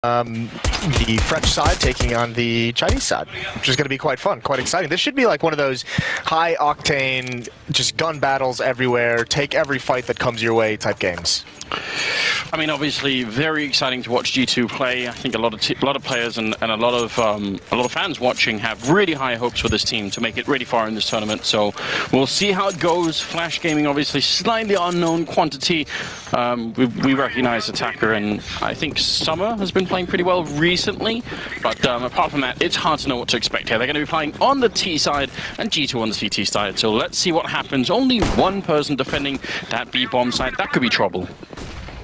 the French side taking on the Chinese side, which is going to be quite fun, quite exciting. This should be like one of those high-octane, just gun battles everywhere, take every fight that comes your way type games. I mean, obviously, very exciting to watch G2 play. I think a lot of players and a lot of fans watching have really high hopes for this team to make it really far in this tournament. So we'll see how it goes. Flash Gaming, obviously, slightly unknown quantity. We recognize Attacker, and I think Summer has been playing pretty well recently. But apart from that, it's hard to know what to expect here. They're going to be playing on the T side and G2 on the CT side. So let's see what happens. Only one person defending that B Bombsight. That could be trouble.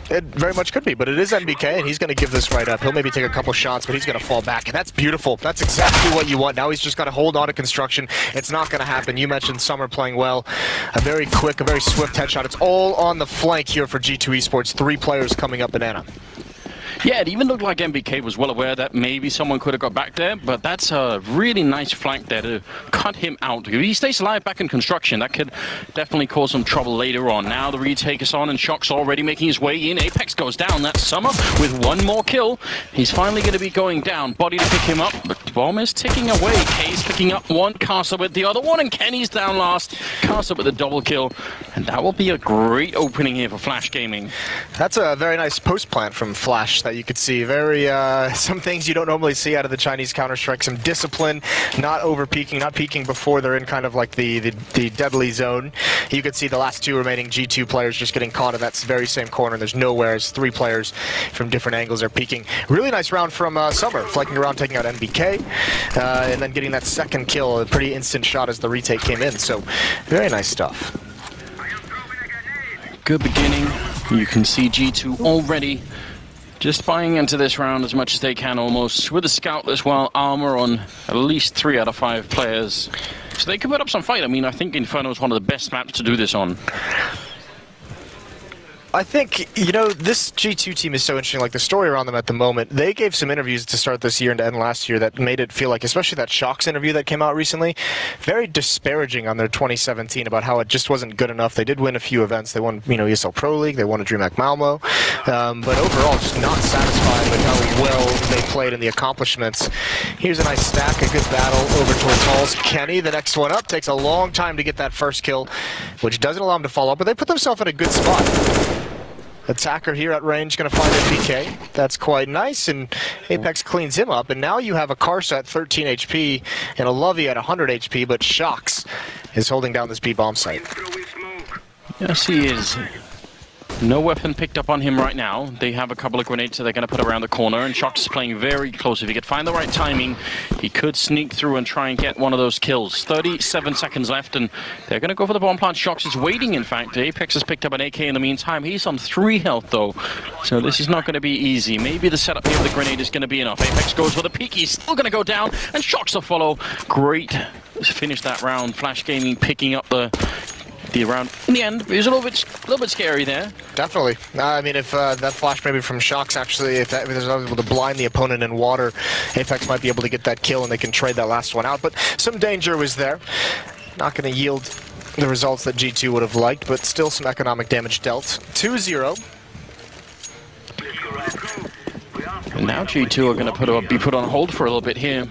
It very much could be, but it is NBK, and he's going to give this right up. He'll maybe take a couple shots, but he's going to fall back, and that's beautiful. That's exactly what you want. Now he's just got to hold on to construction. It's not going to happen. You mentioned Summer playing well. A very quick, a very swift headshot. It's all on the flank here for G2 Esports. 3 players coming up Banana. Yeah, it even looked like NBK was well aware that maybe someone could have got back there, but that's a really nice flank there to cut him out. If he stays alive back in construction, that could definitely cause some trouble later on. Now the retake is on, and Shock's already making his way in. Apex goes down. That's Summer with one more kill. He's finally going to be going down. Body to pick him up, but the bomb is ticking away. K's picking up one, Casa with the other one, and Kenny's down last. Casa with a double kill, and that will be a great opening here for Flash Gaming. That's a very nice post plant from Flash that you could see. Very some things you don't normally see out of the Chinese Counter-Strike. Some discipline, not over-peaking, not peaking before they're in kind of like the deadly zone. You could see the last 2 remaining G2 players just getting caught in that very same corner. There's nowhere as 3 players from different angles are peeking. Really nice round from Summer, flanking around, taking out NBK, and then getting that second kill, a pretty instant shot as the retake came in. So very nice stuff. Good beginning. You can see G2 already just buying into this round as much as they can, almost, with a scout as well, armor on at least 3 out of 5 players. So they can put up some fight. I mean, I think Inferno is one of the best maps to do this on. I think, you know, this G2 team is so interesting, like the story around them at the moment. They gave some interviews to start this year and to end last year that made it feel like, especially that Shocks interview that came out recently, very disparaging on their 2017 about how it just wasn't good enough. They did win a few events. They won, you know, ESL Pro League, they won a DreamHack Malmo, but overall just not satisfied with how well they played and the accomplishments. Here's a nice stack, a good battle over towards Halls. Kenny, the next one up, takes a long time to get that first kill, which doesn't allow him to follow up, but they put themselves in a good spot. Attacker here at range, going to find NBK. That's quite nice, and Apex cleans him up. And now you have a Karsa at 13 HP and a Lovey at 100 HP, but Shocks is holding down this B Bombsight. Yes, he is. No weapon picked up on him right now. They have a couple of grenades that they're going to put around the corner, and Shocks is playing very close. If he could find the right timing, he could sneak through and try and get one of those kills. 37 seconds left, and they're going to go for the bomb plant. Shocks is waiting, in fact. Apex has picked up an AK in the meantime. He's on 3 health, though, so this is not going to be easy. Maybe the setup here with the grenade is going to be enough. Apex goes for the peek. He's still going to go down, and Shocks will follow. Great to finish that round. Flash Gaming picking up the round. In the end, it was a little bit scary there. Definitely. I mean, if that flash maybe from Shocks, actually, if they're able to blind the opponent in water, Apex might be able to get that kill and they can trade that last one out. But some danger was there. Not going to yield the results that G2 would have liked, but still some economic damage dealt. 2-0. And now G2 are going to be put on hold for a little bit here.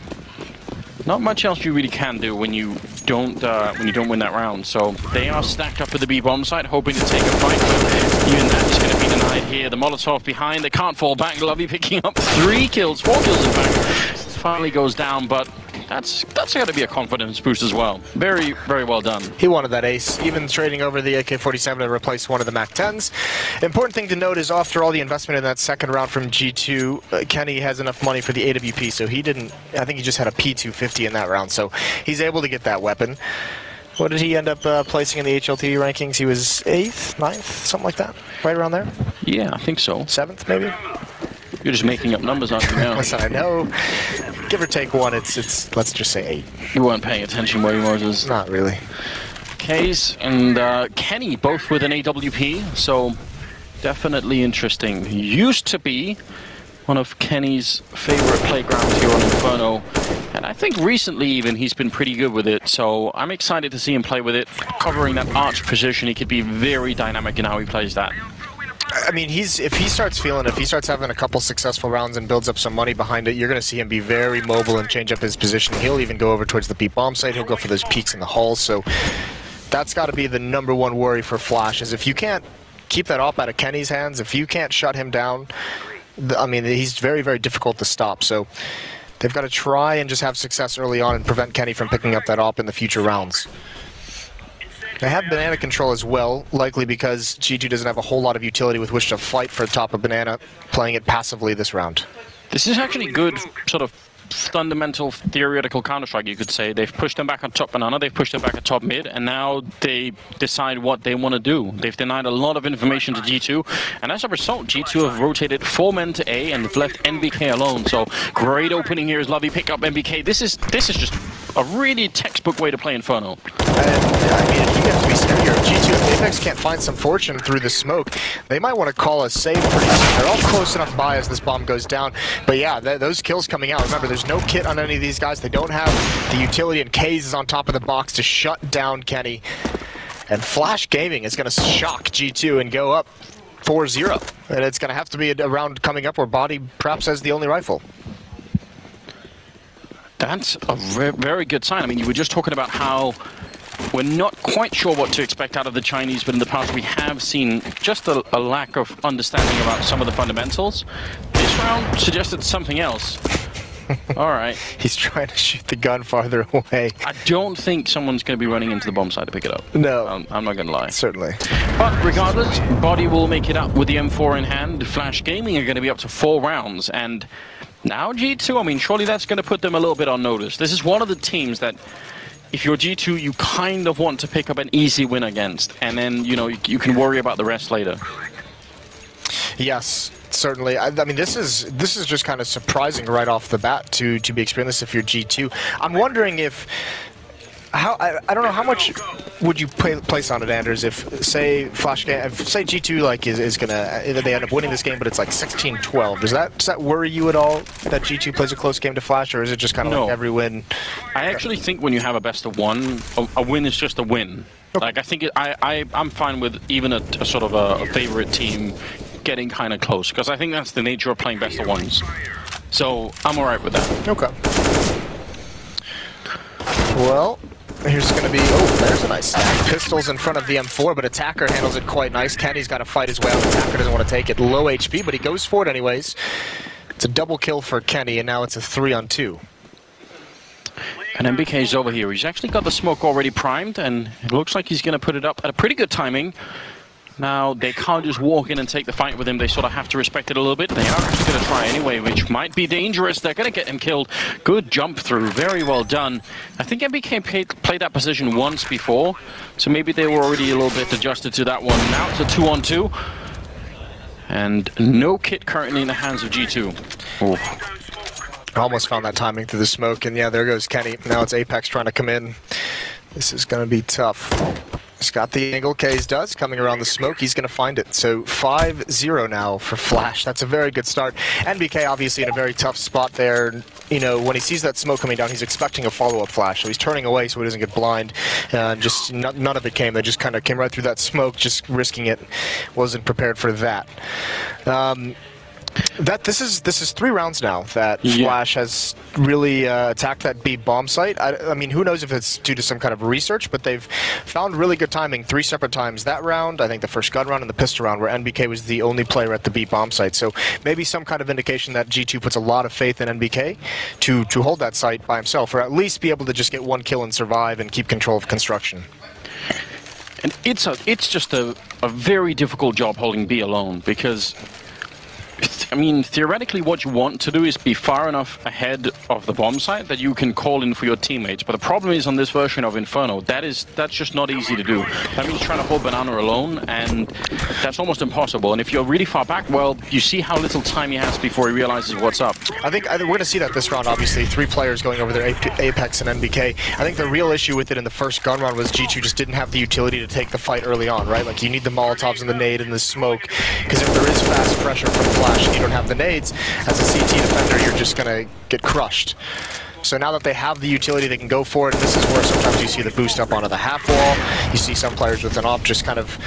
Not much else you really can do when you don't win that round. So they are stacked up with the B Bombsight, hoping to take a fight. But even that is going to be denied here. The Molotov behind, they can't fall back. Lovey picking up 4 kills in fact. Finally goes down, but that's got to be a confidence boost as well. Very, very well done. He wanted that ace, even trading over the AK-47 to replace one of the MAC-10s. Important thing to note is after all the investment in that second round from G2, Kenny has enough money for the AWP, so he didn't, I think he just had a P250 in that round, so he's able to get that weapon. What did he end up placing in the HLTV rankings? He was 8th, 9th, something like that, right around there? Yeah, I think so. 7th, maybe? You're just making up numbers, aren't you now? Listen, I know. Give or take 1, it's let's just say 8. You weren't paying attention where you were. Not really. Case and Kenny both with an AWP, so definitely interesting. Used to be one of Kenny's favorite playgrounds here on Inferno, and I think recently even he's been pretty good with it, so I'm excited to see him play with it. Covering that arch position, he could be very dynamic in how he plays that. I mean, if he starts feeling it, if he starts having a couple successful rounds and builds up some money behind it, you're going to see him be very mobile and change up his position. He'll even go over towards the B Bombsight. He'll go for those peaks in the hull. So that's got to be the #1 worry for Flash, is if you can't keep that op out of Kenny's hands, if you can't shut him down, I mean, he's very, very difficult to stop. So they've got to try and just have success early on and prevent Kenny from picking up that op in the future rounds. They have banana control as well, likely because G2 doesn't have a whole lot of utility with which to fight for the top of banana, playing it passively this round. This is actually good sort of fundamental theoretical Counter-Strike, you could say. They've pushed them back on top banana, they've pushed them back on top mid, and now they decide what they want to do. They've denied a lot of information to G2, and as a result, G2 have rotated 4 men to A and left NBK alone. So great opening here as Lovey pick up NBK. This is just a really textbook way to play Inferno. And, I mean, you have to be scared here. If G2, if Apex can't find some fortune through the smoke, they might want to call a save pretty soon. They're all close enough by as this bomb goes down. But yeah, those kills coming out. Remember, there's no kit on any of these guys. They don't have the utility, and Kaze is on top of the box to shut down Kenny. And Flash Gaming is going to shock G2 and go up 4-0. And it's going to have to be a round coming up where Body perhaps has the only rifle. That's a very good sign. I mean, you were just talking about how we're not quite sure what to expect out of the Chinese, but in the past we have seen just a lack of understanding about some of the fundamentals. This round suggested something else. All right. He's trying to shoot the gun farther away. I don't think someone's going to be running into the bomb site to pick it up. No. I'm not going to lie. Certainly. But regardless, Body will make it up with the M4 in hand. Flash Gaming are going to be up to 4 rounds. And now G2, I mean, surely that's going to put them a little bit on notice. This is one of the teams that, if you're G2, you kind of want to pick up an easy win against. And then, you know, you can worry about the rest later. Yes. Certainly. I mean, this is just kind of surprising right off the bat to be experiencing this if you're G2. I'm wondering if I don't know how much would you place on it, Anders, if say say G2 like is gonna they end up winning this game, but it's like 16-12. Does that worry you at all that G2 plays a close game to Flash, or is it just kind of like every win? I actually think when you have a best of one, a win is just a win. Okay. Like I think I'm fine with even a sort of a favorite team getting kind of close, because I think that's the nature of playing best of ones. So I'm alright with that. Okay. Well, here's going to be, oh, there's a nice stack. Pistols in front of the M4, but Attacker handles it quite nice. Kenny's got to fight his way out. Attacker doesn't want to take it. Low HP, but he goes for it anyways. It's a double kill for Kenny, and now it's a 3-on-2. And MBK's over here. He's actually got the smoke already primed, and it looks like he's going to put it up at a pretty good timing. Now, they can't just walk in and take the fight with him. They sort of have to respect it a little bit. They are actually going to try anyway, which might be dangerous. They're going to get him killed. Good jump through. Very well done. I think MBK played that position once before, so maybe they were already a little bit adjusted to that one. Now it's a 2-on-2. And no kit currently in the hands of G2. Oh. Almost found that timing through the smoke, and yeah, there goes Kenny. Now it's Apex trying to come in. This is going to be tough. He's got the angle, Kaze does, coming around the smoke. He's going to find it. So 5-0 now for Flash. That's a very good start. NBK obviously in a very tough spot there. You know, when he sees that smoke coming down, he's expecting a follow-up flash. So he's turning away so he doesn't get blind. Just none of it came. They just kind of came right through that smoke, just risking it. Wasn't prepared for that. This is 3 rounds now that Flash has really attacked that B bomb site. I mean, who knows if it's due to some kind of research, but they've found really good timing 3 separate times. That round, I think the first gun round and the pistol round, where NBK was the only player at the B bomb site. So maybe some kind of indication that G2 puts a lot of faith in NBK to hold that site by himself, or at least be able to just get 1 kill and survive and keep control of construction. And it's just a very difficult job holding B alone, because I mean, theoretically, what you want to do is be far enough ahead of the bomb site that you can call in for your teammates. But the problem is on this version of Inferno, that's just not easy to do. That means trying to hold Banana alone, and that's almost impossible. And if you're really far back, well, you see how little time he has before he realizes what's up. I think we're going to see that this round, obviously. 3 players going over there, Apex and NBK. I think the real issue with it in the first gun round was G2 just didn't have the utility to take the fight early on, right? Like, you need the Molotovs and the nade and the smoke, because if there is fast pressure from Flash and you don't have the nades, as a CT defender, you're just going to get crushed. So now that they have the utility, they can go for it. This is where sometimes you see the boost up onto the half wall. You see some players with an op just kind of,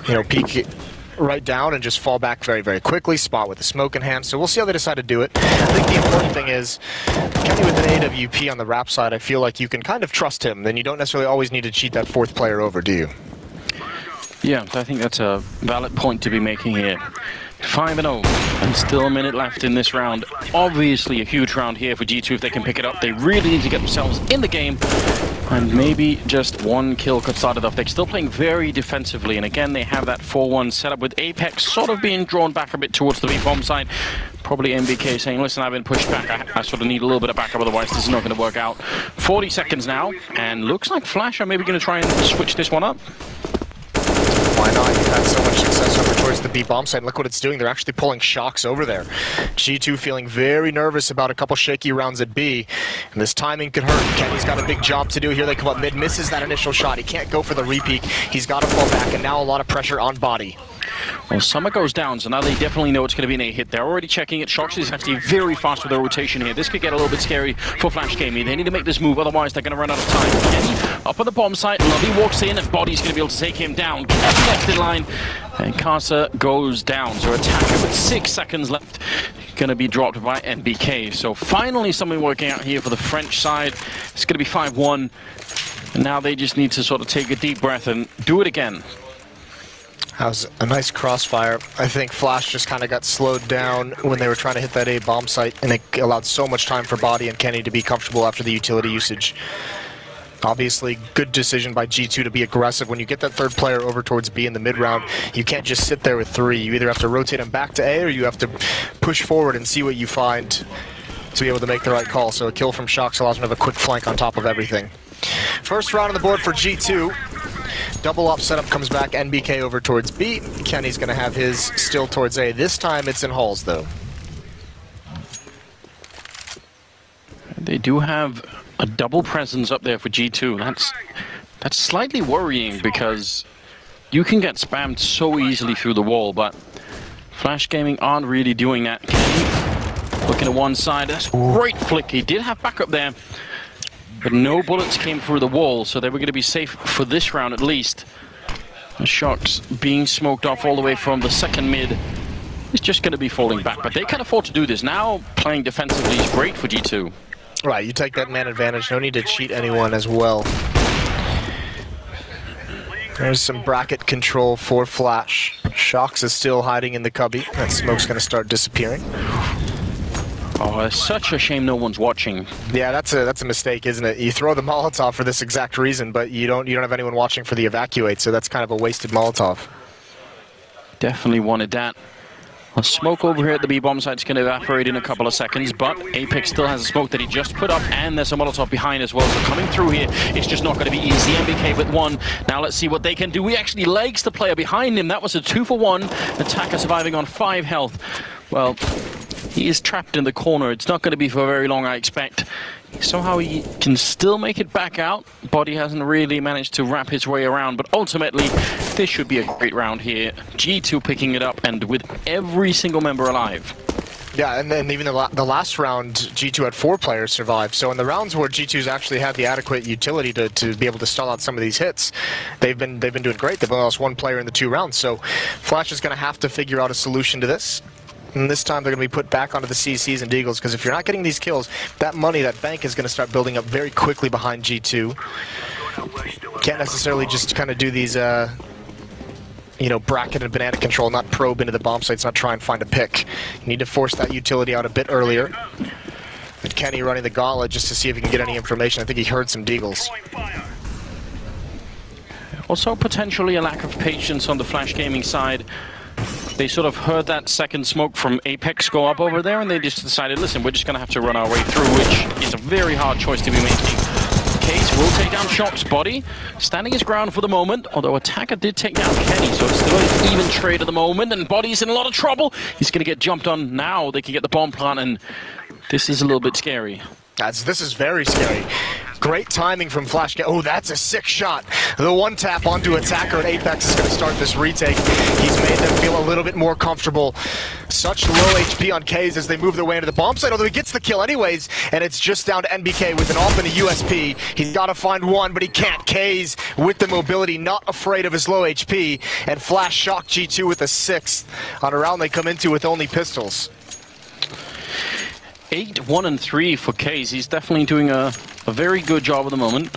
you know, peek right down and just fall back very, very quickly, spot with the smoke in hand. So we'll see how they decide to do it. I think the important thing is, Caddy with an AWP on the rap side, I feel like you can kind of trust him. Then you don't necessarily always need to cheat that fourth player over, do you? Yeah, I think that's a valid point to be making here. 5-0, and still a minute left in this round. Obviously a huge round here for G2 if they can pick it up. They really need to get themselves in the game, and maybe just one kill could start it off. They're still playing very defensively, and again they have that 4-1 setup with Apex sort of being drawn back a bit towards the B-bomb side. Probably MBK saying, listen, I've been pushed back, I sort of need a little bit of backup, otherwise this is not going to work out. 40 seconds now, and looks like Flash are maybe going to try and switch this one up. Why not? You've had so much success over towards the B bomb site. Look what it's doing. They're actually pulling shocks over there. G2 feeling very nervous about a couple shaky rounds at B. And this timing could hurt. Kenny's got a big job to do here. They come up mid, misses that initial shot. He can't go for the repeat. He's got to fall back, and now a lot of pressure on Body. Well, Summer goes down, so now they definitely know it's going to be an A hit. They're already checking it. Shox is actually very fast with their rotation here. This could get a little bit scary for Flash Gaming. They need to make this move, otherwise they're going to run out of time. Kenny up on the bomb site. Lovey walks in, and Body's going to be able to take him down. Kenny left in line, and Incasa goes down. So Attacker with 6 seconds left, going to be dropped by MBK. So finally something working out here for the French side. It's going to be 5-1, and now they just need to sort of take a deep breath and do it again. That was a nice crossfire. I think Flash just kind of got slowed down when they were trying to hit that A bomb site, and it allowed so much time for Body and Kenny to be comfortable after the utility usage. Obviously, good decision by G2 to be aggressive. When you get that third player over towards B in the mid-round, you can't just sit there with 3. You either have to rotate him back to A, or you have to push forward and see what you find to be able to make the right call. So a kill from Shox allows him to have a quick flank on top of everything. First round on the board for G2. Double up setup comes back, NBK over towards B. Kenny's going to have his still towards A. This time it's in halls, though. They do have a double presence up there for G2. That's slightly worrying, because you can get spammed so easily through the wall, but Flash Gaming aren't really doing that. Kenny looking at one side. That's a great flick. He did have backup there, but no bullets came through the wall, so they were going to be safe for this round at least. The Shox being smoked off all the way from the second mid is just going to be falling back, but they can afford to do this. Now playing defensively is great for G2. Right, you take that man advantage. No need to cheat anyone as well. There's some bracket control for Flash. Shox is still hiding in the cubby. That smoke's going to start disappearing. Oh, it's such a shame no one's watching. Yeah, that's a mistake, isn't it? You throw the Molotov for this exact reason, but you don't have anyone watching for the evacuate, so that's kind of a wasted Molotov. Definitely wanted that. A smoke over here at the B-bomb site is going to evaporate in a couple of seconds, but Apex still has a smoke that he just put up, and there's a Molotov behind as well, so coming through here, it's just not going to be easy. MBK with 1. Now let's see what they can do. He actually legs the player behind him. That was a 2-for-1. Attacker surviving on 5 health. Well, he is trapped in the corner. It's not going to be for very long, I expect. Somehow he can still make it back out. Body hasn't really managed to wrap his way around, but ultimately, this should be a great round here. G2 picking it up, and with every single member alive. Yeah, and then even the last round, G2 had 4 players survive. So in the rounds where G2's actually had the adequate utility to be able to stall out some of these hits, they've been doing great. They've only lost 1 player in the 2 rounds. So Flash is going to have to figure out a solution to this. And this time they're going to be put back onto the CCs and Deagles, because if you're not getting these kills, that money, that bank is going to start building up very quickly behind G2. Can't necessarily just kind of do these, you know, bracket and banana control, not probe into the bomb sites, not try and find a pick. You need to force that utility out a bit earlier. And Kenny running the gauntlet just to see if he can get any information. I think he heard some Deagles. Also, potentially a lack of patience on the Flash Gaming side. They sort of heard that second smoke from Apex go up over there, and they just decided, listen, we're just going to have to run our way through, which is a very hard choice to be making. Case will take down Shock's Body, standing his ground for the moment, although Attacker did take down Kenny, so it's still an even trade at the moment, and Body's in a lot of trouble. He's going to get jumped on now. They can get the bomb plant, and this is a little bit scary. This is very scary. Great timing from Flash. Oh, that's a sick shot. The one tap onto Attacker at Apex is going to start this retake. He's made them feel a little bit more comfortable. Such low HP on Kays as they move their way into the bomb site, although he gets the kill anyways, and it's just down to NBK with an AWP and a USP. He's got to find one, but he can't. Kays with the mobility, not afraid of his low HP, and Flash shock G2 with a 6th on a round they come into with only pistols. 8, 1, and 3 for Kays. He's definitely doing a very good job at the moment.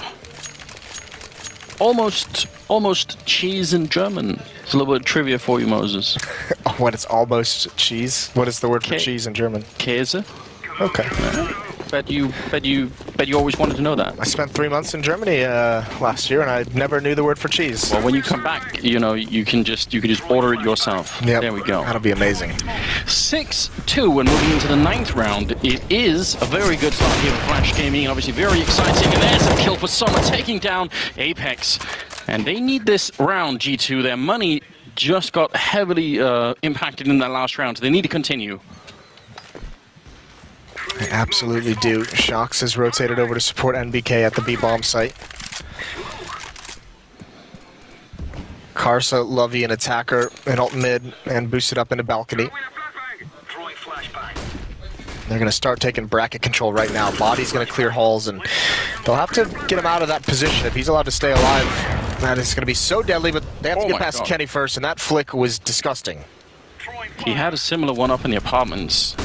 Almost cheese in German. It's a little bit of trivia for you, Moses. When it's almost cheese? What is the word for cheese in German? Käse. Okay. Bet you always wanted to know that. I spent 3 months in Germany last year, and I never knew the word for cheese. Well, when you come back, you know, you can just order it yourself. Yep. There we go. That'll be amazing. 6-2, and moving into the 9th round. It is a very good start here for Flash Gaming, and obviously very exciting. And there's a kill for Summer, taking down Apex. And they need this round, G2. Their money just got heavily impacted in that last round, so they need to continue. They absolutely do. Shox has rotated over to support NBK at the B bomb site. Karsa, Lovey, and Attacker in alt mid and boosted up into balcony. They're going to start taking bracket control right now. Body's going to clear halls, and they'll have to get him out of that position if he's allowed to stay alive. That is going to be so deadly, but they have to get past Kenny first, and that flick was disgusting. He had a similar one up in the apartments.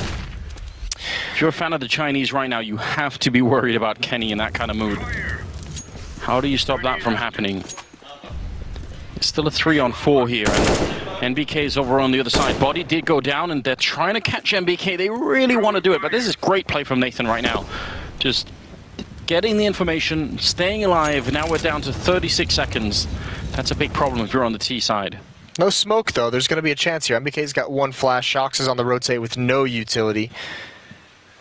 If you're a fan of the Chinese right now, you have to be worried about Kenny in that kind of mood. How do you stop that from happening? It's still a 3-on-4 here, and NBK is over on the other side. Body did go down, and they're trying to catch NBK. They really want to do it, but this is great play from Nathan right now. Just getting the information, staying alive. Now we're down to 36 seconds. That's a big problem if you're on the T side. No smoke, though. There's going to be a chance here. NBK's got one flash. Shox is on the rotate with no utility.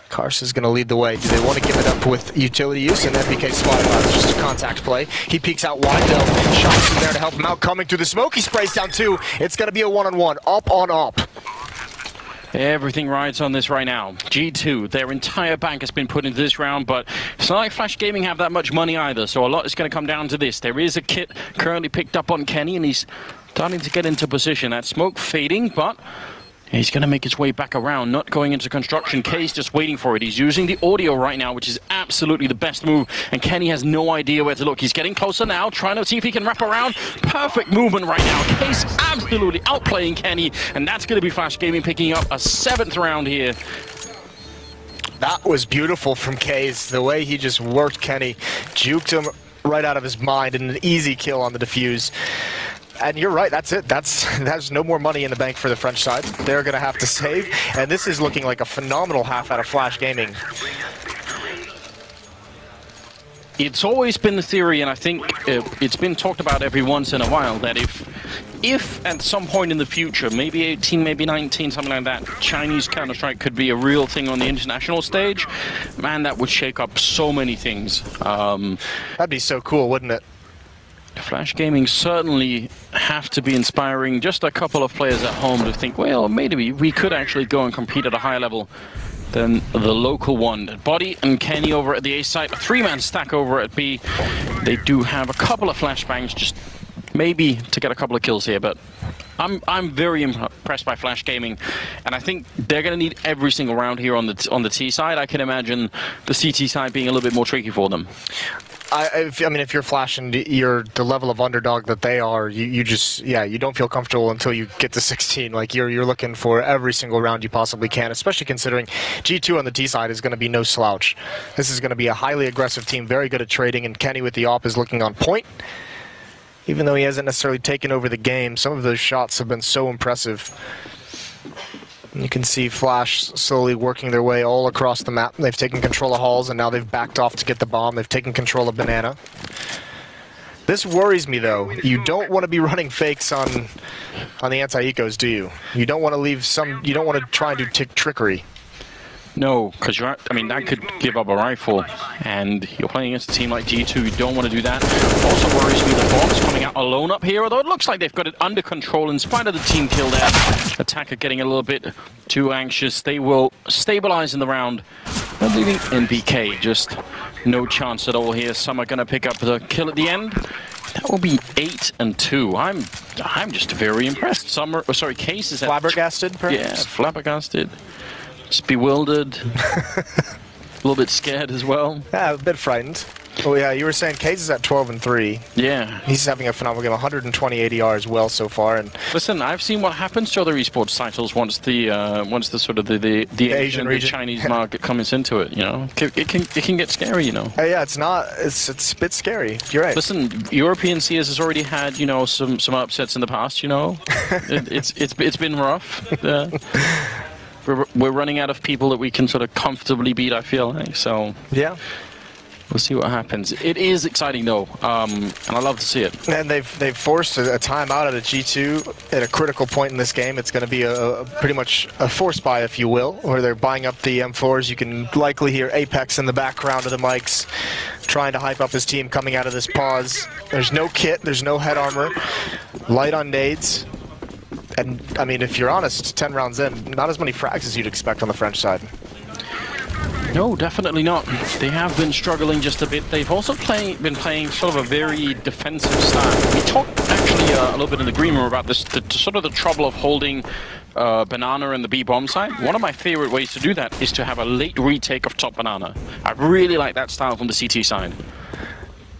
Karsa is going to lead the way. Do they want to give it up with utility use? And NBK spotted on. It's just a contact play. He peeks out wide, though. Shox is there to help him out. Coming through the smoke. He sprays down 2. It's going to be a 1-on-1. Up on up. Everything rides on this right now. G2, their entire bank has been put into this round, but it's not like Flash Gaming have that much money either, so a lot is going to come down to this. There is a kit currently picked up on Kenny, and he's starting to get into position. That smoke fading, but he's going to make his way back around, not going into construction. Kay's just waiting for it. He's using the audio right now, which is absolutely the best move, and Kenny has no idea where to look. He's getting closer now, trying to see if he can wrap around. Perfect movement right now. Kay's absolutely outplaying Kenny, and that's going to be Flash Gaming picking up a 7th round here. That was beautiful from Kays. The way he just worked Kenny, juked him right out of his mind, and an easy kill on the defuse. And you're right, that's it. There's no more money in the bank for the French side. They're going to have to save, and this is looking like a phenomenal half out of Flash Gaming. It's always been the theory, and I think it's been talked about every once in a while, that if at some point in the future, maybe 18, maybe 19, something like that, Chinese Counter-Strike could be a real thing on the international stage, man, that would shake up so many things. That'd be so cool, wouldn't it? Flash Gaming certainly have to be inspiring just a couple of players at home to think, well, maybe we could actually go and compete at a higher level than the local one. Body and Kenny over at the A site, a 3-man stack over at B. They do have a couple of flashbangs, just maybe to get a couple of kills here, but I'm very impressed by Flash Gaming, and I think they're going to need every single round here on the T side. I can imagine the CT side being a little bit more tricky for them. I mean, if you're Flash and you're the level of underdog that they are, you just, yeah, you don't feel comfortable until you get to 16. Like, you're looking for every single round you possibly can, especially considering G2 on the T side is going to be no slouch. This is going to be a highly aggressive team, very good at trading, and Kenny with the AWP is looking on point. Even though he hasn't necessarily taken over the game, some of those shots have been so impressive. You can see Flash slowly working their way all across the map. They've taken control of halls, and now they've backed off to get the bomb. They've taken control of Banana. This worries me, though. You don't want to be running fakes on the anti-ecos, do you? You don't want to leave some. You don't want to try and do trickery. No, because I mean, that could give up a rifle, and you're playing against a team like G2, you don't want to do that. Also worries me, the bomb's coming out alone up here, although it looks like they've got it under control in spite of the team kill there. Attacker getting a little bit too anxious. They will stabilize in the round. I'm leaving NBK, just no chance at all here. Some are going to pick up the kill at the end. That will be 8-2. I'm just very impressed. Summer, oh, sorry, Case is flabbergasted, perhaps? Yeah, flabbergasted. Just bewildered. A little bit scared as well. Yeah, a bit frightened. Oh yeah, you were saying Case is at 12-3. Yeah, he's having a phenomenal game. 120 ADR as well so far. And listen, I've seen what happens to other esports titles once the sort of the Asian region. The Chinese market comes into it. You know, it can get scary. You know. Yeah, it's a bit scary. You're right. Listen, European CS has already had some upsets in the past. You know, it's been rough. We're running out of people that we can sort of comfortably beat. I feel like so. Yeah. We'll see what happens. It is exciting though, and I love to see it. And they've forced a timeout at a G2 at a critical point in this game. It's going to be pretty much a force buy, if you will, where they're buying up the M4s. You can likely hear Apex in the background of the mics, trying to hype up his team coming out of this pause. There's no kit, there's no head armor, light on nades. And I mean, if you're honest, 10 rounds in, not as many frags as you'd expect on the French side. No, definitely not. They have been struggling just a bit. They've also been playing sort of a very defensive style. We talked actually a little bit in the green room about this, sort of the trouble of holding Banana and the B Bombsight. One of my favorite ways to do that is to have a late retake of top Banana. I really like that style from the CT side.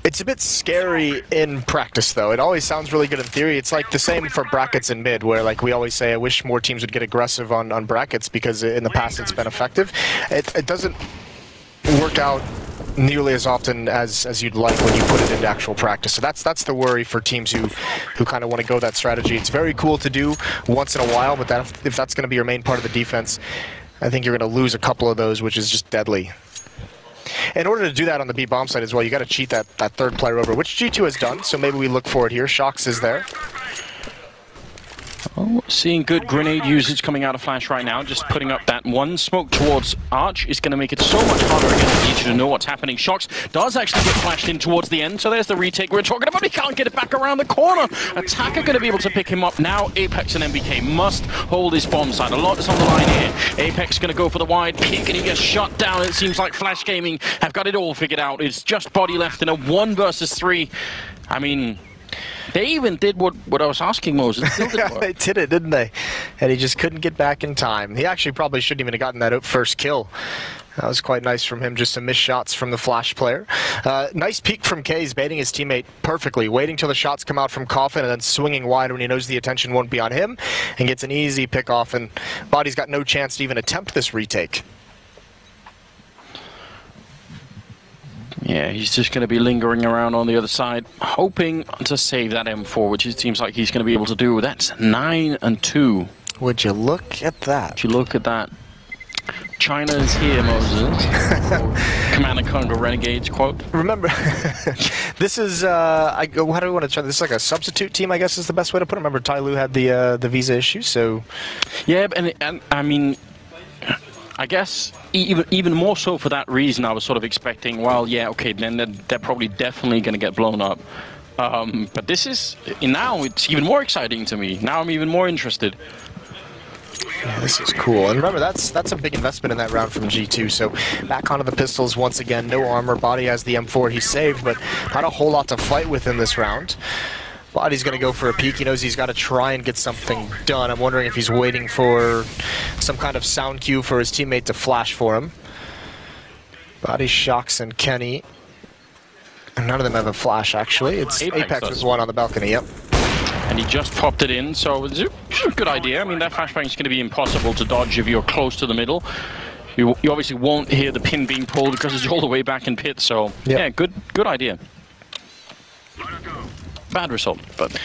It's a bit scary in practice, though. It always sounds really good in theory. It's like the same for brackets in mid, where like we always say, I wish more teams would get aggressive on brackets because in the past it's been effective. It doesn't work out nearly as often as you'd like when you put it into actual practice. So that's the worry for teams who kind of want to go that strategy. It's very cool to do once in a while, but if that's going to be your main part of the defense, I think you're going to lose a couple of those, which is just deadly. In order to do that on the B bomb side as well, you got to cheat that third player over, which G2 has done, so maybe we look for it here. Shox is there. Oh, seeing good grenade usage coming out of Flash right now, just putting up that one smoke towards Arch is going to make it so much harder against G2 to know what's happening. Shox does actually get flashed in towards the end, so there's the retake we're talking about. He can't get it back around the corner. Attacker going to be able to pick him up now. Apex and NBK must hold this bomb side. A lot is on the line here. Apex going to go for the wide peek and he gets shot down. It seems like Flash Gaming have got it all figured out. It's just body left in a 1 versus 3. I mean, they even did what I was asking Moses. They did it, didn't they? And he just couldn't get back in time. He actually probably shouldn't even have gotten that first kill. That was quite nice from him, just some missed shots from the Flash player. Nice peek from Kays, baiting his teammate perfectly, waiting till the shots come out from Coffin and then swinging wide when he knows the attention won't be on him, and gets an easy pick off, and Body's got no chance to even attempt this retake. Yeah, he's just going to be lingering around on the other side, hoping to save that M4, which it seems like he's going to be able to do. That's 9-2. Would you look at that? Would you look at that? China is here, Moses. Command & Conquer Renegades quote. Remember, this is, how do we want to try this? Is like a substitute team, I guess is the best way to put it. Remember, Tai Lu had the visa issue, so... Yeah, and I mean... I guess even more so for that reason, I was sort of expecting, well, yeah, okay, then they're probably definitely going to get blown up. But this is, now it's even more exciting to me. Now I'm even more interested. Yeah, this is cool. And remember, that's a big investment in that round from G2. So back onto the pistols once again. No armor. Body has the M4 he's saved, but not a whole lot to fight with in this round. Body's going to go for a peek. He knows he's got to try and get something done. I'm wondering if he's waiting for some kind of sound cue for his teammate to flash for him. Body, Shox, and Kenny. And none of them have a flash, actually. It's Apex with one on the balcony, yep. And he just popped it in, so it's a good idea. I mean, that flashbang is going to be impossible to dodge if you're close to the middle. You obviously won't hear the pin being pulled because it's all the way back in pit, so yep. Yeah, good idea. Bad result, but...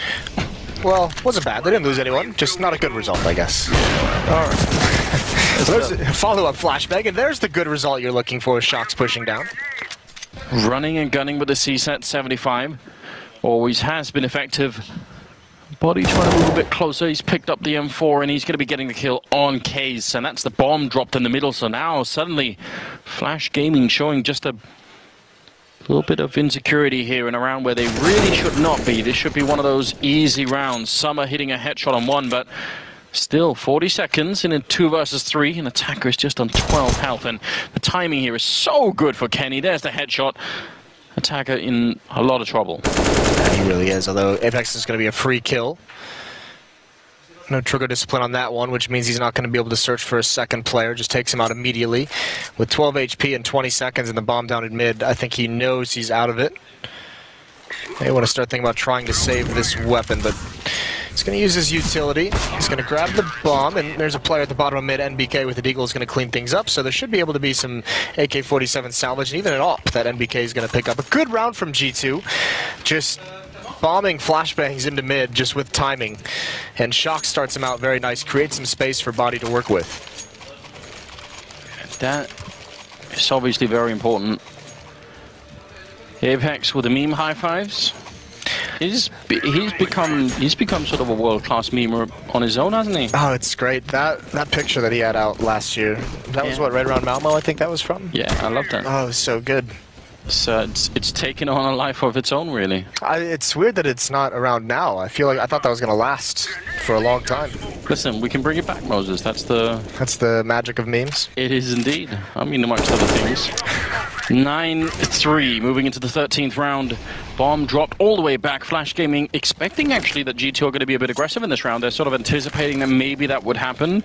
Well, wasn't bad. They didn't lose anyone. Just not a good result, I guess. All right. So there's a follow-up flashbang, and there's the good result you're looking for, Shox pushing down. Running and gunning with the CSAT 75. Always has been effective. Body trying to move a bit closer. He's picked up the M4, and he's going to be getting the kill on Case. And that's the bomb dropped in the middle, so now suddenly Flash Gaming showing just a little bit of insecurity here in a round where they really should not be. This should be one of those easy rounds. Some are hitting a headshot on one, but Still 40 seconds in a 2 versus 3, and Attacker is just on 12 health, and the timing here is so good for Kenny. There's the headshot. Attacker in a lot of trouble. Yeah, he really is, although Apex is going to be a free kill. No trigger discipline on that one, which means he's not going to be able to search for a second player. Just takes him out immediately. With 12 HP and 20 seconds and the bomb down in mid, I think he knows he's out of it. They want to start thinking about trying to save this weapon, but he's going to use his utility. He's going to grab the bomb, and there's a player at the bottom of mid. NBK with the deagle is going to clean things up, so there should be able to be some AK-47 salvage, and even an AWP that NBK is going to pick up. A good round from G2, just bombing flashbangs into mid just with timing. And Shock starts him out very nice, creates some space for Body to work with. That is obviously very important. Apex with the meme high fives. He's become sort of a world-class memer on his own, hasn't he? Oh, it's great. That picture that he had out last year, that was what, right around Malmo, I think that was from? Yeah, I love that. Oh, it was so good. So it's taken on a life of its own, really. It's weird that it's not around now. I thought that was going to last for a long time. Listen, we can bring it back, Moses. That's the magic of memes. It is indeed. I mean, amongst other things. 9-3, moving into the 13th round. Bomb dropped all the way back. Flash Gaming expecting actually that G2 are going to be a bit aggressive in this round. They're sort of anticipating that maybe that would happen.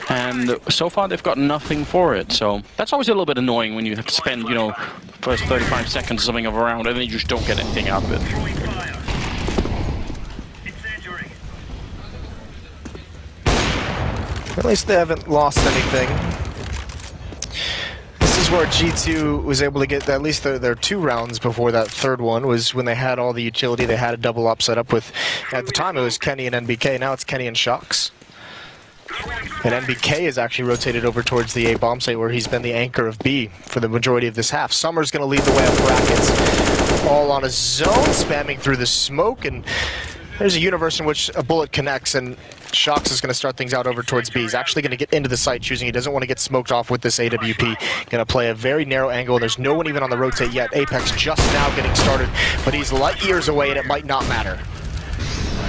And so far they've got nothing for it. So that's always a little bit annoying when you have to spend, you know, first 35 seconds or something of a round and then you just don't get anything out of it. At least they haven't lost anything. This is where G2 was able to get at least their 2 rounds before that third one, was when they had all the utility. They had a double op set up with, at the time it was Kenny and NBK, now it's Kenny and Shocks. And NBK is actually rotated over towards the A Bombsight, where he's been the anchor of B for the majority of this half. Summer's going to lead the way up brackets, all on his zone, spamming through the smoke, and there's a universe in which a bullet connects, and Shocks is going to start things out over towards B. He's actually going to get into the site, choosing he doesn't want to get smoked off with this AWP. Going to play a very narrow angle. There's no one even on the rotate yet. Apex just now getting started, but he's light years away, and it might not matter.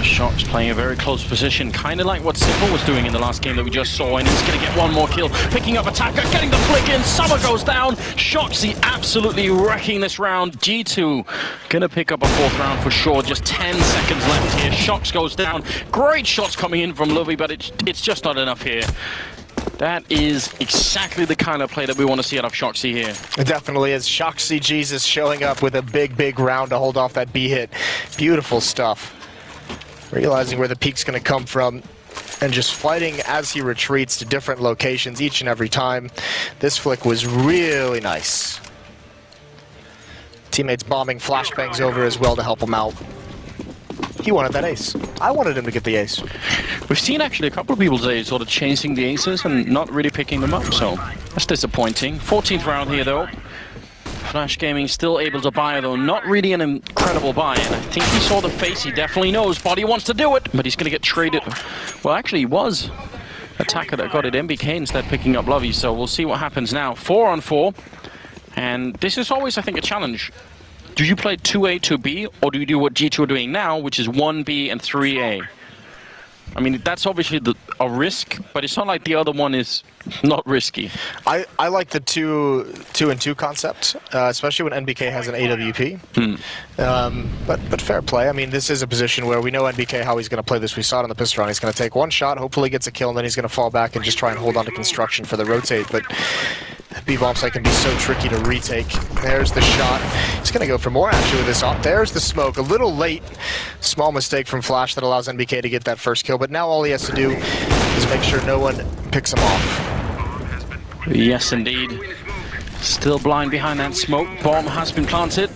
Shocks playing a very close position, kind of like what Simple was doing in the last game that we just saw, and he's going to get one more kill, picking up Attacker, getting the flick in, Summer goes down, Shoxy absolutely wrecking this round. G2 going to pick up a 4th round for sure, just 10 seconds left here. Shocks goes down, great shots coming in from Lovey, but it's just not enough here. That is exactly the kind of play that we want to see out of Shoxy here. It definitely is. Shoxy Jesus showing up with a big round to hold off that B hit. Beautiful stuff. Realizing where the peak's going to come from and just fighting as he retreats to different locations each and every time. This flick was really nice. Teammates bombing flashbangs over as well to help him out. He wanted that ace. I wanted him to get the ace. We've seen actually a couple of people today sort of chasing the aces and not really picking them up, so that's disappointing. 14th round here though. Flash Gaming still able to buy, though not really an incredible buy, and I think he saw the face. He definitely knows Body wants to do it, but he's going to get traded. Well, actually he was Attacker that got it. NBK instead picking up Lovey, so we'll see what happens now. 4 on 4, and this is always, I think, a challenge. Do you play 2A, 2B, or do you do what G2 are doing now, which is 1B and 3A? I mean, that's obviously a risk, but it's not like the other one is not risky. I like the 2-and-2 concept, especially when NBK has an AWP. But fair play. I mean, this is a position where we know NBK how he's going to play this. We saw it on the pistol round. He's going to take one shot, hopefully gets a kill, and then he's going to fall back and just try and hold on to construction for the rotate. But B-Bombsight can be so tricky to retake. There's the shot. He's going to go for more action with this op. There's the smoke. A little late. Small mistake from Flash that allows NBK to get that first kill. But now all he has to do is make sure no one picks him off. Yes, indeed. Still blind behind that smoke. Bomb has been planted.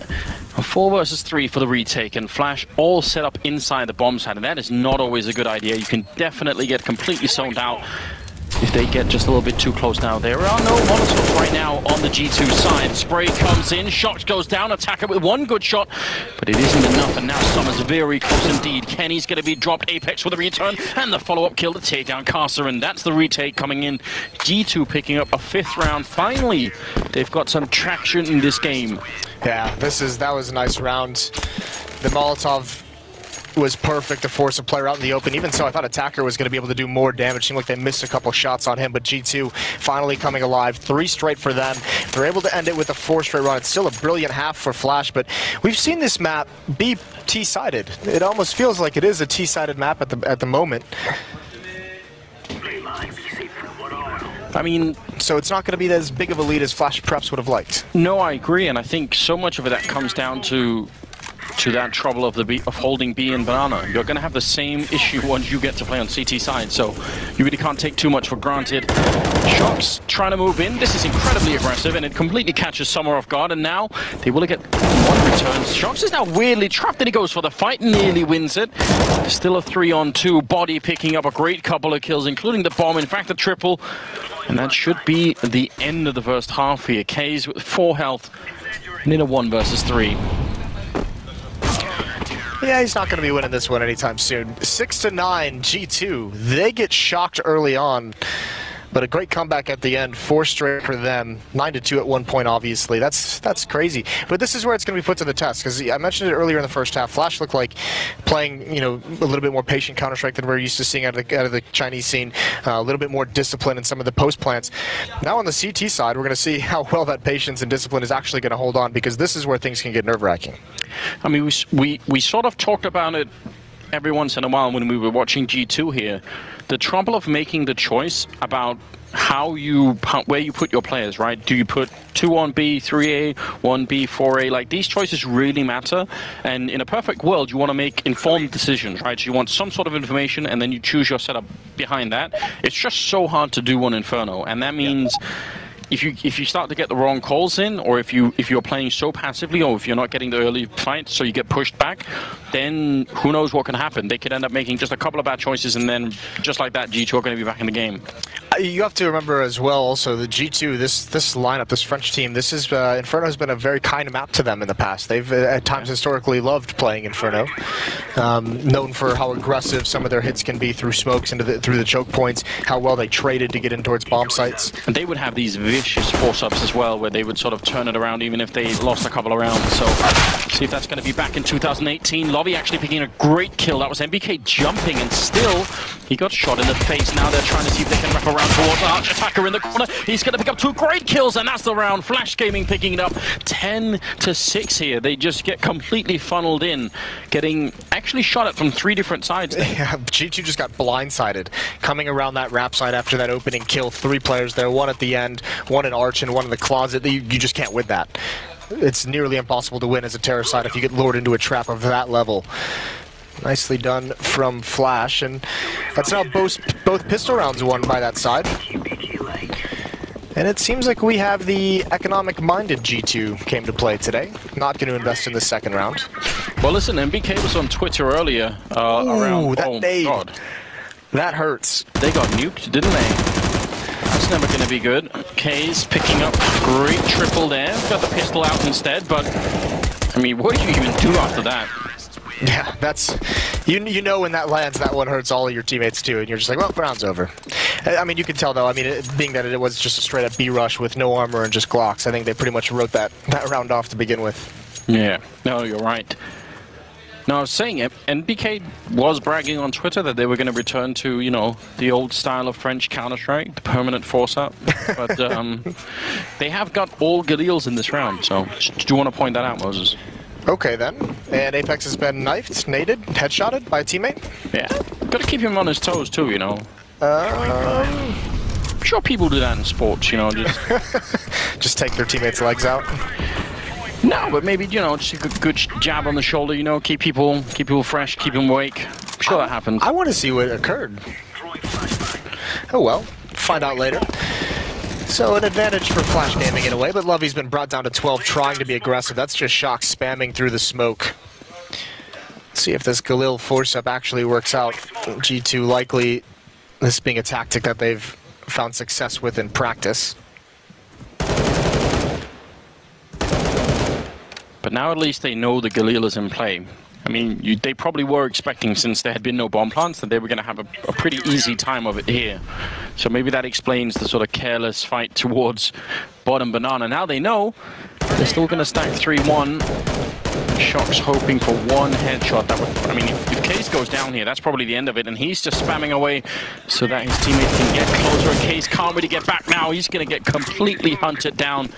A 4 versus 3 for the retake, and Flash all set up inside the bomb side, and that is not always a good idea. You can definitely get completely zoned out if they get just a little bit too close now. There are no Molotovs right now on the G2 side. Spray comes in, Shox goes down, Attacker with one good shot, but it isn't enough, and now Summer's very close indeed. Kenny's going to be dropped, Apex with a return, and the follow-up kill to take down Incasa, and that's the retake coming in. G2 picking up a 5th round. Finally, they've got some traction in this game. Yeah, that was a nice round. The Molotov was perfect to force a player out in the open. Even so, I thought Attacker was going to be able to do more damage. Seemed like they missed a couple shots on him, but G2 finally coming alive. 3 straight for them. They're able to end it with a 4 straight run. It's still a brilliant half for Flash, but we've seen this map be T-sided. It almost feels like it is a T-sided map at the moment. I mean, so it's not going to be as big of a lead as Flash perhaps would have liked. No, I agree, and I think so much of it that comes down to that trouble of holding B and Banana. You're going to have the same issue once you get to play on CT side, so you really can't take too much for granted. Shox trying to move in. This is incredibly aggressive, and it completely catches Summer off guard, and now they will get 1 return. Shox is now weirdly trapped, and he goes for the fight, nearly wins it. Still a 3-on-2. Body picking up a great couple of kills, including the bomb, in fact a triple. And that should be the end of the first half here. K's with 4 health, and in a 1 versus 3. Yeah, he's not going to be winning this one anytime soon. 6-9, G2. They get shocked early on, but a great comeback at the end. 4 straight for them. 9-2 at one point, obviously. That's crazy. But this is where it's going to be put to the test, because I mentioned it earlier in the first half. Flash looked like playing, you know, a little bit more patient Counter-Strike than we're used to seeing out of the Chinese scene. A little bit more discipline in some of the post plants. Now on the CT side, we're going to see how well that patience and discipline is actually going to hold on, because this is where things can get nerve-wracking. I mean, we sort of talked about it every once in a while when we were watching G2 here. The trouble of making the choice about where you put your players, right? Do you put 2 on B, 3A, 1B, 4A? Like, these choices really matter. And in a perfect world, you want to make informed decisions, right? So you want some sort of information, and then you choose your setup behind that. It's just so hard to do on Inferno, and that means if you start to get the wrong calls in, or if you're playing so passively, or if you're not getting the early fight, so you get pushed back, then who knows what can happen. They could end up making just a couple of bad choices, and then just like that, G2 are going to be back in the game. You have to remember as well, also, the G2, this lineup, this French team, this is Inferno has been a very kind map to them in the past. They've at times historically loved playing Inferno, known for how aggressive some of their hits can be through smokes and through the choke points, how well they traded to get in towards bomb sites. And they would have these vicious force-ups as well, where they would sort of turn it around even if they lost a couple of rounds. So see if that's going to be back in 2018. Lobby actually picking a great kill. That was MBK jumping, and still he got shot in the face. Now they're trying to see if they can wrap around towards Arch. Attacker in the corner. He's going to pick up 2 great kills, and that's the round. Flash Gaming picking it up. 10-6 here. They just get completely funneled in, getting actually shot at from 3 different sides. Yeah, G2 just got blindsided. Coming around that wrap side after that opening kill. 3 players there, 1 at the end, 1 in Arch, and 1 in the closet. You just can't win that. It's nearly impossible to win as a terror side if you get lured into a trap of that level. Nicely done from Flash, and that's now both pistol rounds won by that side. And it seems like we have the economic-minded G2 came to play today. Not going to invest in the second round. Well, listen, MBK was on Twitter earlier around... that nade. God. That hurts. They got nuked, didn't they? That's never going to be good. K's picking up great triple there. Got the pistol out instead, but... I mean, what do you even do after that? Yeah, that's... You know when that lands, that one hurts all of your teammates too, and you're just like, well, round's over. I mean, you can tell though, I mean, being that it was just a straight up B rush with no armor and just Glocks, I think they pretty much wrote that round off to begin with. Yeah, no, you're right. No, I was saying it, NBK was bragging on Twitter that they were going to return to, you know, the old style of French Counter-Strike, the permanent force-up. But they have got all Galils in this round, so do you want to point that out, Moses? Okay, then. And Apex has been knifed, naded, headshotted by a teammate? Yeah. Got to keep him on his toes, too, you know. I'm sure people do that in sports, you know, just... just take their teammates' legs out? No, but maybe, you know, just a good jab on the shoulder, you know, keep people fresh, keep them awake. I'm sure that happens. I want to see what occurred. Oh well, find out later. So an advantage for Flash Gaming in a way, but Lovey's been brought down to 12 trying to be aggressive. That's just Shock spamming through the smoke. Let's see if this Galil force-up actually works out. G2 likely this being a tactic that they've found success with in practice. But now at least they know the Galil is in play. I mean, they probably were expecting, since there had been no bomb plants, that they were going to have a pretty easy time of it here. So maybe that explains the sort of careless fight towards bottom banana. Now they know They're still going to stack 3-1. Shock's hoping for one headshot. That would, I mean, if Case goes down here, that's probably the end of it. And he's just spamming away so that his teammate can get closer. Case can't really get back now. He's going to get completely hunted down.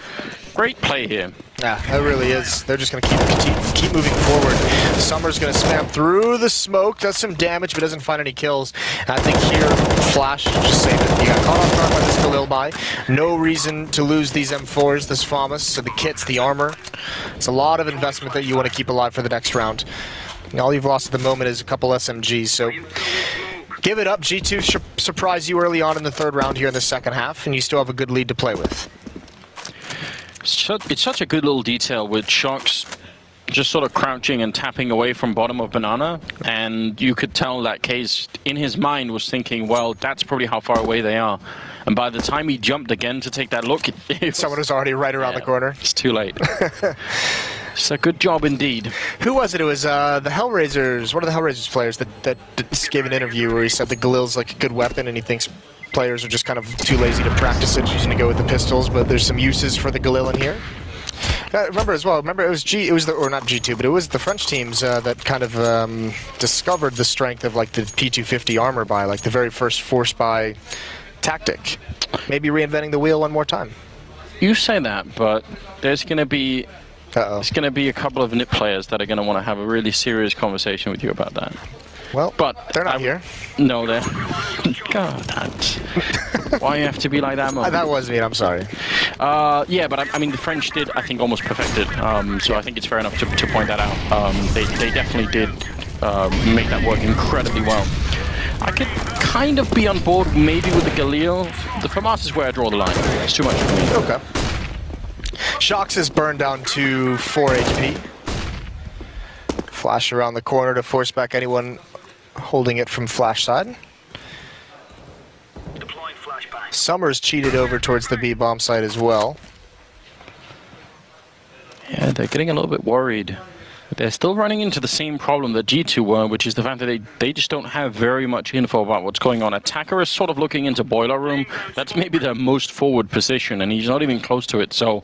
Great play here. Yeah, that really is. They're just going to keep moving forward. Summer's going to spam through the smoke, does some damage, but doesn't find any kills. And I think here, Flash just saying that you got caught off guard by this Galil buy. No reason to lose these M4s, this FAMAS, so the kits, the armor. It's a lot of investment that you want to keep alive for the next round. And all you've lost at the moment is a couple SMGs, so give it up. G2 surprised you early on in the third round here in the second half, and you still have a good lead to play with. It's such a good little detail with Shox just sort of crouching and tapping away from bottom of banana, and you could tell that Case in his mind was thinking, well, that's probably how far away they are. And by the time he jumped again to take that look, someone was already right around the corner. It's too late. It's a good job indeed. Who was it? It was the Hellraisers, one of the Hellraisers players that gave an interview where he said the Galil's like a good weapon and he thinks players are just kind of too lazy to practice it, using to go with the pistols, but there's some uses for the Galil in here. Remember as well, it was or not G2, but it was the French teams that kind of discovered the strength of like the P250 armor by like the very first force buy tactic. Maybe reinventing the wheel one more time. You say that, but there's going to be there's going to be a couple of NIP players that are going to want to have a really serious conversation with you about that. Well, but they're not here. No, they're... God, why you have to be like that, Mo? That was me, I'm sorry. Yeah, but I mean, the French did, I think, almost perfect it. So I think it's fair enough to point that out. They definitely did make that work incredibly well. I could kind of be on board maybe with the Galil. The FAMAS is where I draw the line. It's too much for me. Okay. Shox is burned down to 4 HP. Flash around the corner to force back anyone holding it from Flash side. Deploying flashbang. Summer's cheated over towards the B bomb site as well. Yeah, they're getting a little bit worried. They're still running into the same problem that G2 were, which is the fact that they just don't have very much info about what's going on. Attacker is sort of looking into boiler room. That's maybe their most forward position, and he's not even close to it. So,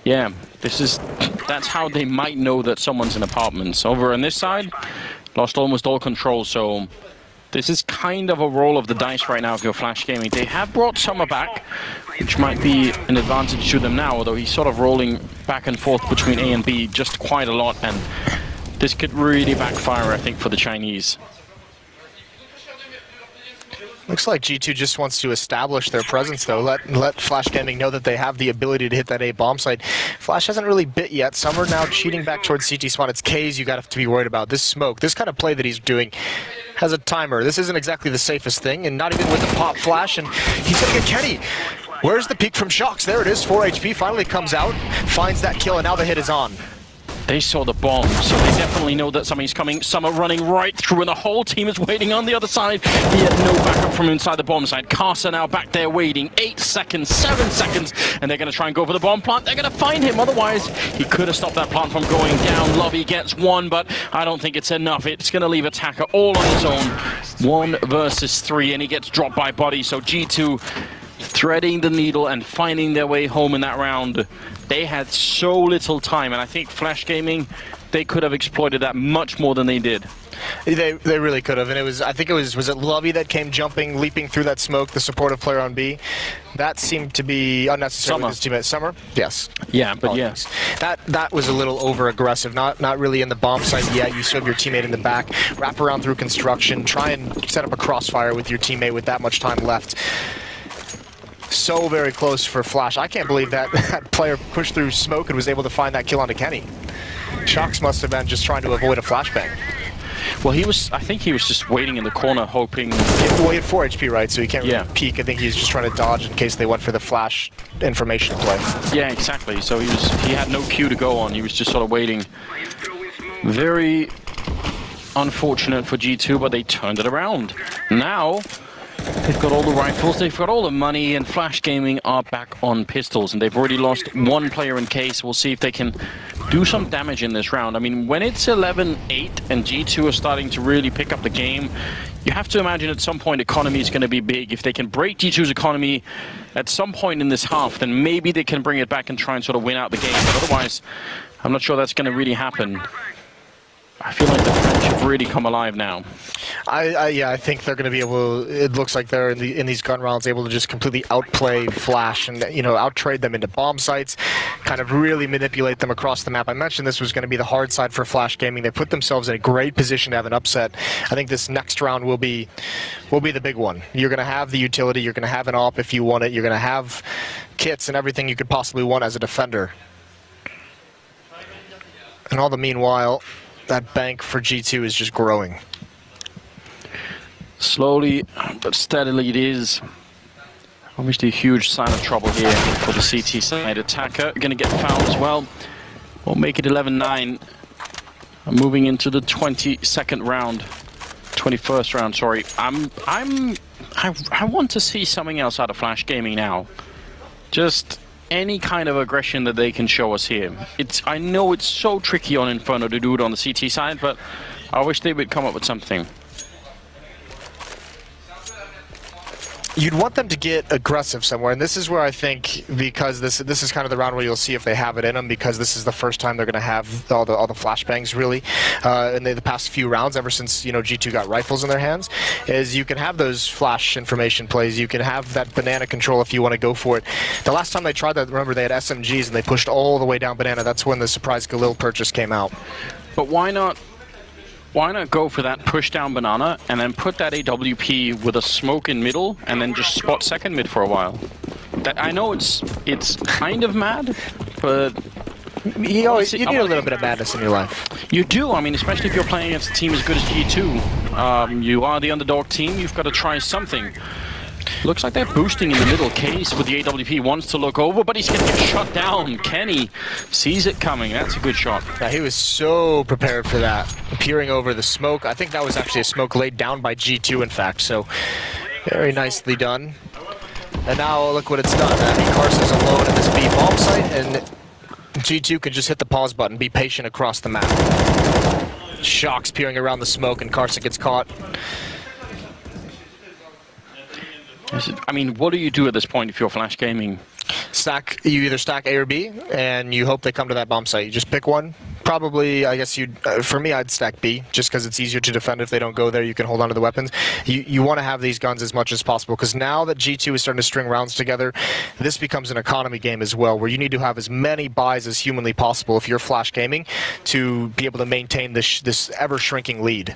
yeah, that's how they might know that someone's in apartments. Over on this side, lost almost all control, so this is kind of a roll of the dice right now if you're Flash Gaming. They have brought Summer back, which might be an advantage to them now, although he's sort of rolling back and forth between A and B just quite a lot, and this could really backfire, I think, for the Chinese. Looks like G2 just wants to establish their presence, though. Let Flash Gaming know that they have the ability to hit that A bomb site. Flash hasn't really bit yet. Summer now cheating back towards CT spawn. It's K's you got to be worried about. This smoke, this kind of play that he's doing has a timer. This isn't exactly the safest thing, and not even with the pop flash, and he's going to get Caddy. Where's the peek from Shox? There it is, 4 HP, finally comes out, finds that kill, and now the hit is on. They saw the bomb, so they definitely know that something's coming. Summer running right through, and the whole team is waiting on the other side. He had no backup from inside the bomb site. Incasa now back there waiting. 8 seconds, 7 seconds, and they're going to try and go for the bomb plant. They're going to find him, otherwise he could have stopped that plant from going down. Lovey gets one, but I don't think it's enough. It's going to leave Attacker all on his own. 1 versus 3, and he gets dropped by Body, so G2 threading the needle and finding their way home in that round. They had so little time, and I think Flash Gaming, they could have exploited that much more than they did. They really could have, and I think it was it Lovey that came jumping, leaping through that smoke, the supportive player on B? That seemed to be unnecessary with his teammate. Summer? Yes. Yeah, but yes. That was a little over-aggressive, not really in the bomb site yet. You still have your teammate in the back, wrap around through construction, try and set up a crossfire with your teammate with that much time left. So very close for Flash. I can't believe that player pushed through smoke and was able to find that kill onto Kenny. Shox must have been just trying to avoid a flashbang. Well, I think he was just waiting in the corner, hoping... Well, he had 4 HP, right? So he can't really peek. I think he was just trying to dodge in case they went for the flash information play. Yeah, exactly. So he had no cue to go on. He was just sort of waiting. Very unfortunate for G2, but they turned it around. Now... they've got all the rifles, they've got all the money, and Flash Gaming are back on pistols, and they've already lost 1 player in Case. We'll see if they can do some damage in this round. I mean, when it's 11-8 and G2 are starting to really pick up the game, you have to imagine at some point economy is going to be big. If they can break G2's economy at some point in this half, then maybe they can bring it back and try and sort of win out the game. But otherwise, I'm not sure that's going to really happen. I feel like the French have really come alive now. Yeah, I think they're going to be able. It looks like they're in these gun rounds able to just completely outplay Flash and outtrade them into bomb sites, kind of really manipulate them across the map. I mentioned this was going to be the hard side for Flash Gaming. They put themselves in a great position to have an upset. I think this next round will be the big one. You're going to have the utility. You're going to have an AWP if you want it. You're going to have kits and everything you could possibly want as a defender. And all the meanwhile, that bank for G2 is just growing. Slowly but steadily it is. Obviously a huge sign of trouble here for the CT side. Attacker going to get fouled as well. We'll make it 11-9. Moving into the 22nd round. 21st round, sorry. I want to see something else out of Flash Gaming now. Just any kind of aggression that they can show us here. I know it's so tricky on Inferno to do it on the CT side, but I wish they would come up with something. You'd want them to get aggressive somewhere, and this is where I think, because this is kind of the round where you'll see if they have it in them, because this is the first time they're going to have all the flashbangs really in the past few rounds, ever since G2 got rifles in their hands. Is you can have those flash information plays, you can have that banana control if you want to go for it. The last time they tried that, remember, they had SMGs and they pushed all the way down banana. That's when the surprise Galil purchase came out. But why not go for that push down banana and then put that AWP with a smoke in middle and then just spot second mid for a while? I know it's kind of mad, but you need a little bit of madness in your life. You do. I mean, especially if you're playing against a team as good as G2. You are the underdog team. You've got to try something. Looks like they're boosting in the middle. Case with the AWP wants to look over, but he's going to get shot down. Kenny sees it coming. That's a good shot. Yeah, he was so prepared for that. Peering over the smoke. I think that was actually a smoke laid down by G2, in fact. So, very nicely done. And now look what it's done. Incasa's alone in this B bomb site, and G2 can just hit the pause button, be patient across the map. Shocks peering around the smoke, and Incasa gets caught. I mean, what do you do at this point if you're Flash Gaming? You either stack A or B, and you hope they come to that bomb site. You just pick one. Probably, I guess for me, I'd stack B, just because it's easier to defend. If they don't go there, you can hold on to the weapons. You want to have these guns as much as possible, because now that G2 is starting to string rounds together, this becomes an economy game as well, where you need to have as many buys as humanly possible if you're Flash Gaming to be able to maintain this ever-shrinking lead.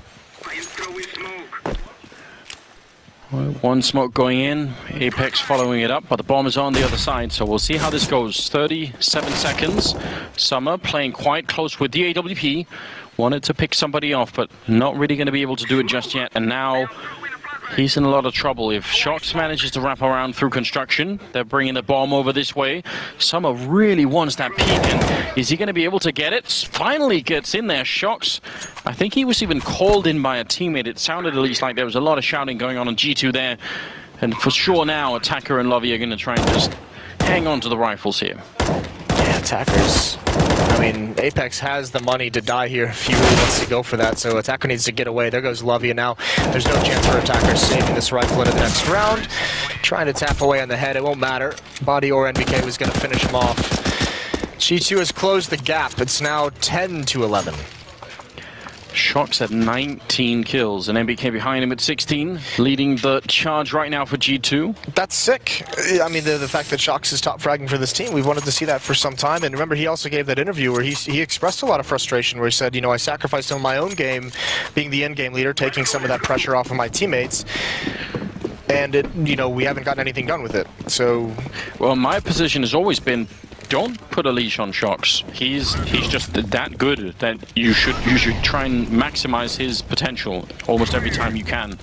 One smoke going in, Apex following it up, but the bomb is on the other side, so we'll see how this goes. 37 seconds. Summer playing quite close with the AWP. Wanted to pick somebody off, but not really going to be able to do it just yet. And now he's in a lot of trouble. If Shox manages to wrap around through construction, they're bringing the bomb over this way. Summer really wants that peek, and is he going to be able to get it? Finally gets in there, Shox. I think he was even called in by a teammate. It sounded at least like there was a lot of shouting going on G2 there. And for sure now, Attacker and Lovey are going to try and just hang on to the rifles here. Yeah, Attackers. I mean, Apex has the money to die here if he really wants to go for that, so Attacker needs to get away. There goes Lovey, and now there's no chance for Attacker saving this rifle into the next round. Trying to tap away on the head, it won't matter. Body or NBK was going to finish him off. G2 has closed the gap. It's now 10-11. Shox at 19 kills, and NBK behind him at 16, leading the charge right now for G2. That's sick. I mean, the fact that Shox is top fragging for this team, we've wanted to see that for some time. And remember, he also gave that interview where he expressed a lot of frustration, where he said, I sacrificed some of my own game, being the end-game leader, taking some of that pressure off of my teammates. And, we haven't gotten anything done with it. So, well, my position has always been, don't put a leash on Shox. He's just that good that you should try and maximize his potential almost every time you can.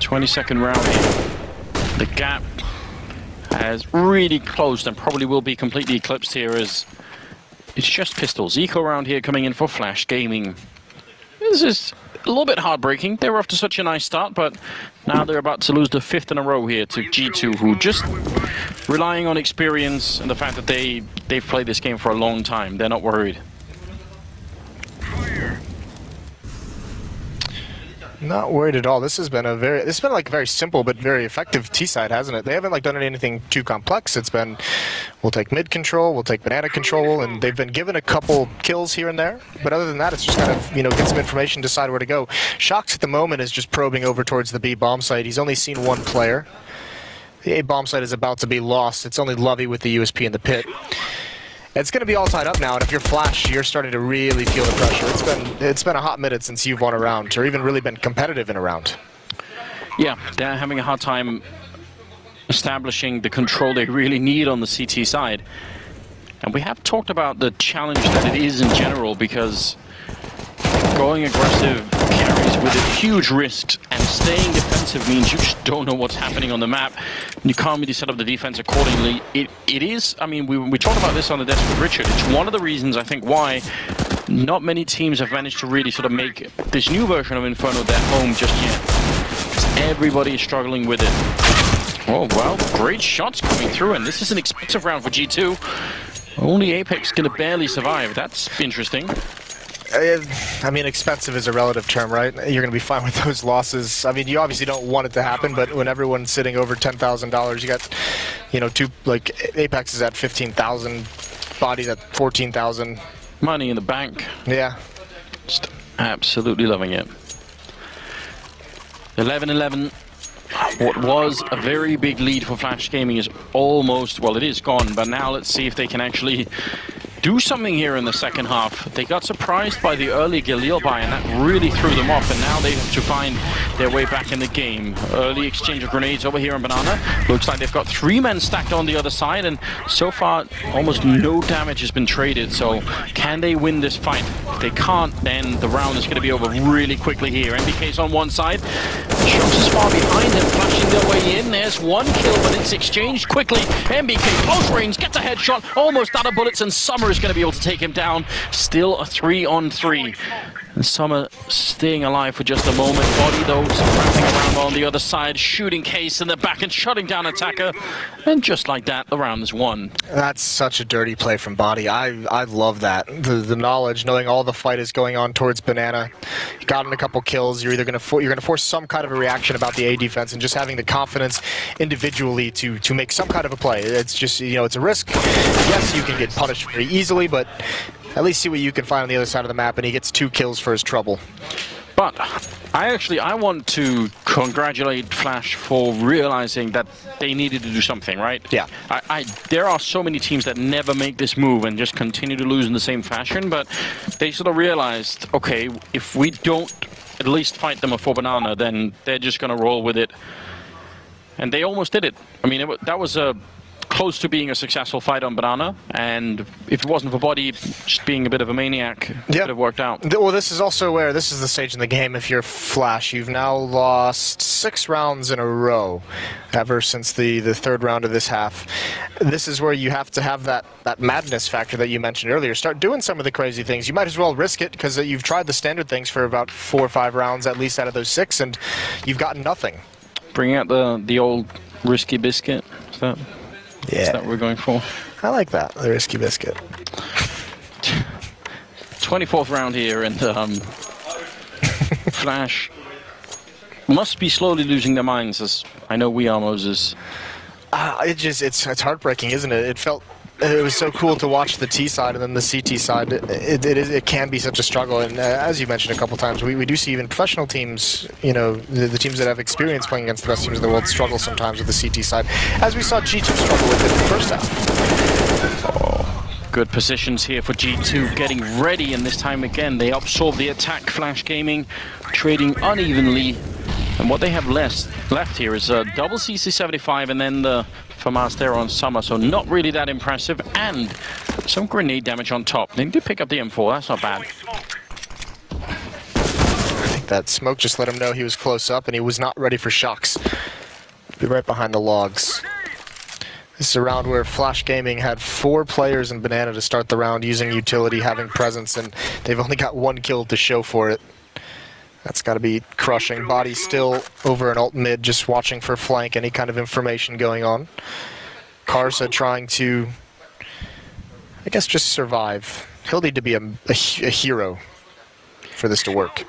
22nd round here. The gap has really closed and probably will be completely eclipsed here as it's just pistols. Eco round here coming in for Flash Gaming. This is a little bit heartbreaking. They were off to such a nice start, but now they're about to lose the 5th in a row here to G2, who just relying on experience and the fact that they've played this game for a long time. They're not worried. Not worried at all. This has been like a very simple but very effective T side, hasn't it? They haven't like done anything too complex. It's been, we'll take mid control, we'll take banana control, and they've been given a couple kills here and there. But other than that, it's just kind of, you know, get some information, decide where to go. Shox at the moment is just probing over towards the B bomb site. He's only seen one player. The A bomb site is about to be lost. It's only Lovey with the USP in the pit. It's going to be all tied up now, and if you're Flash, you're starting to really feel the pressure. It's been a hot minute since you've won a round, or even really been competitive in a round. Yeah, they're having a hard time establishing the control they really need on the CT side. And we have talked about the challenge that it is in general, because going aggressive carries with it huge risks, and staying defensive means you just don't know what's happening on the map. You can't really set up the defense accordingly. It is, I mean, we talked about this on the desk with Richard. It's one of the reasons, I think, why not many teams have managed to really sort of make this new version of Inferno their home just yet. Because everybody is struggling with it. Oh, well, great shots coming through, and this is an expensive round for G2. Only Apex gonna barely survive. That's interesting. I mean, expensive is a relative term, right? You're going to be fine with those losses. I mean, you obviously don't want it to happen, but when everyone's sitting over $10,000, you got, you know, Apex is at 15,000, Body's at 14,000. Money in the bank. Yeah. Just absolutely loving it. 11-11. What was a very big lead for Flash Gaming is almost, well, it is gone, but now let's see if they can actually do something here in the second half. They got surprised by the early Galil buy, and that really threw them off, and now they have to find their way back in the game. Early exchange of grenades over here on Banana. Looks like they've got 3 men stacked on the other side, and so far almost no damage has been traded. So can they win this fight? If they can't, then the round is going to be over really quickly here. MBK's on one side. Shox is far behind them, flashing their way in. There's one kill, but it's exchanged quickly. MBK close range, gets a headshot, almost out of bullets, and Summer is going to be able to take him down. Still a 3-on-3. And Summer staying alive for just a moment. Body, though, wrapping around on the other side, shooting Case in the back and shutting down Attacker. And just like that, the round is won. That's such a dirty play from Body. I love that. The knowledge, knowing all the fight is going on towards Banana. You got in a couple kills. You're either going to force some kind of a reaction about the A defense, and just having the confidence individually to make some kind of a play. It's just, you know, it's a risk. Yes, you can get punished very easily, but at least see what you can find on the other side of the map, and he gets 2 kills for his trouble. But I want to congratulate Flash for realizing that they needed to do something, right? Yeah. There are so many teams that never make this move and just continue to lose in the same fashion, but they sort of realized, okay, if we don't at least fight them for Banana, then they're just going to roll with it. And they almost did it. I mean, that was a close to being a successful fight on Banana, and if it wasn't for Body just being a bit of a maniac, it could have worked out. Well, this is also where this is the stage in the game. If you're Flash, you've now lost 6 rounds in a row ever since the third round of this half. This is where you have to have that madness factor that you mentioned earlier. Start doing some of the crazy things. You might as well risk it, because you've tried the standard things for about 4 or 5 rounds at least out of those 6, and you've gotten nothing. Bring out the old risky biscuit. Is that? Yeah. Is that what we're going for? I like that, the risky biscuit. 24th round here, and Flash must be slowly losing their minds, as I know we are, Moses. It's heartbreaking, isn't it? It was so cool to watch the T side, and then the CT side. It can be such a struggle, and as you mentioned a couple times, we do see even professional teams, you know, the teams that have experience playing against the best teams in the world struggle sometimes with the CT side, as we saw G2 struggle with it in the first half. Oh, good positions here for G2, getting ready, and this time again they absorb the attack. Flash Gaming trading unevenly, and what they have left here is a double CC75 and then the FAMAS there on Summer, so not really that impressive, and some grenade damage on top. They did pick up the M4, that's not bad. I think that smoke just let him know he was close up, and he was not ready for Shox. Be right behind the logs. This is a round where Flash Gaming had 4 players in Banana to start the round using utility, having presence, and they've only got 1 kill to show for it. That's got to be crushing. Body still over an alt mid, just watching for flank, any kind of information going on. Karsa trying to, I guess, just survive. He'll need to be a hero for this to work.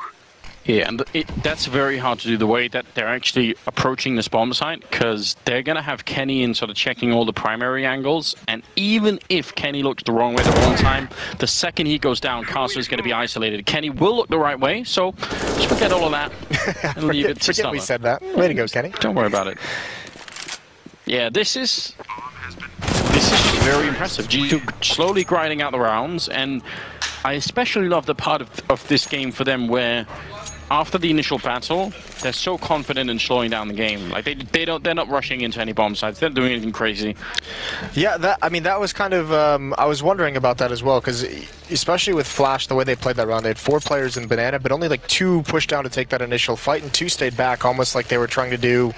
Yeah, and that's very hard to do the way that they're actually approaching this bomb site, because they're going to have Kenny in sort of checking all the primary angles, and even if Kenny looks the wrong way the wrong time, the second he goes down, Casa is going to be isolated. Kenny will look the right way, so just forget all of that and leave it to Summer. We said that. Way to go, Kenny. Don't worry about it. Yeah, this is just very impressive. G2 slowly grinding out the rounds, and I especially love the part of this game for them where after the initial battle, they're so confident in slowing down the game. Like they're not rushing into any bomb sites. They're not doing anything crazy. Yeah, that was kind of I was wondering about that as well, because especially with Flash, the way they played that round, they had 4 players in Banana, but only like 2 pushed down to take that initial fight, and 2 stayed back, almost like they were trying to do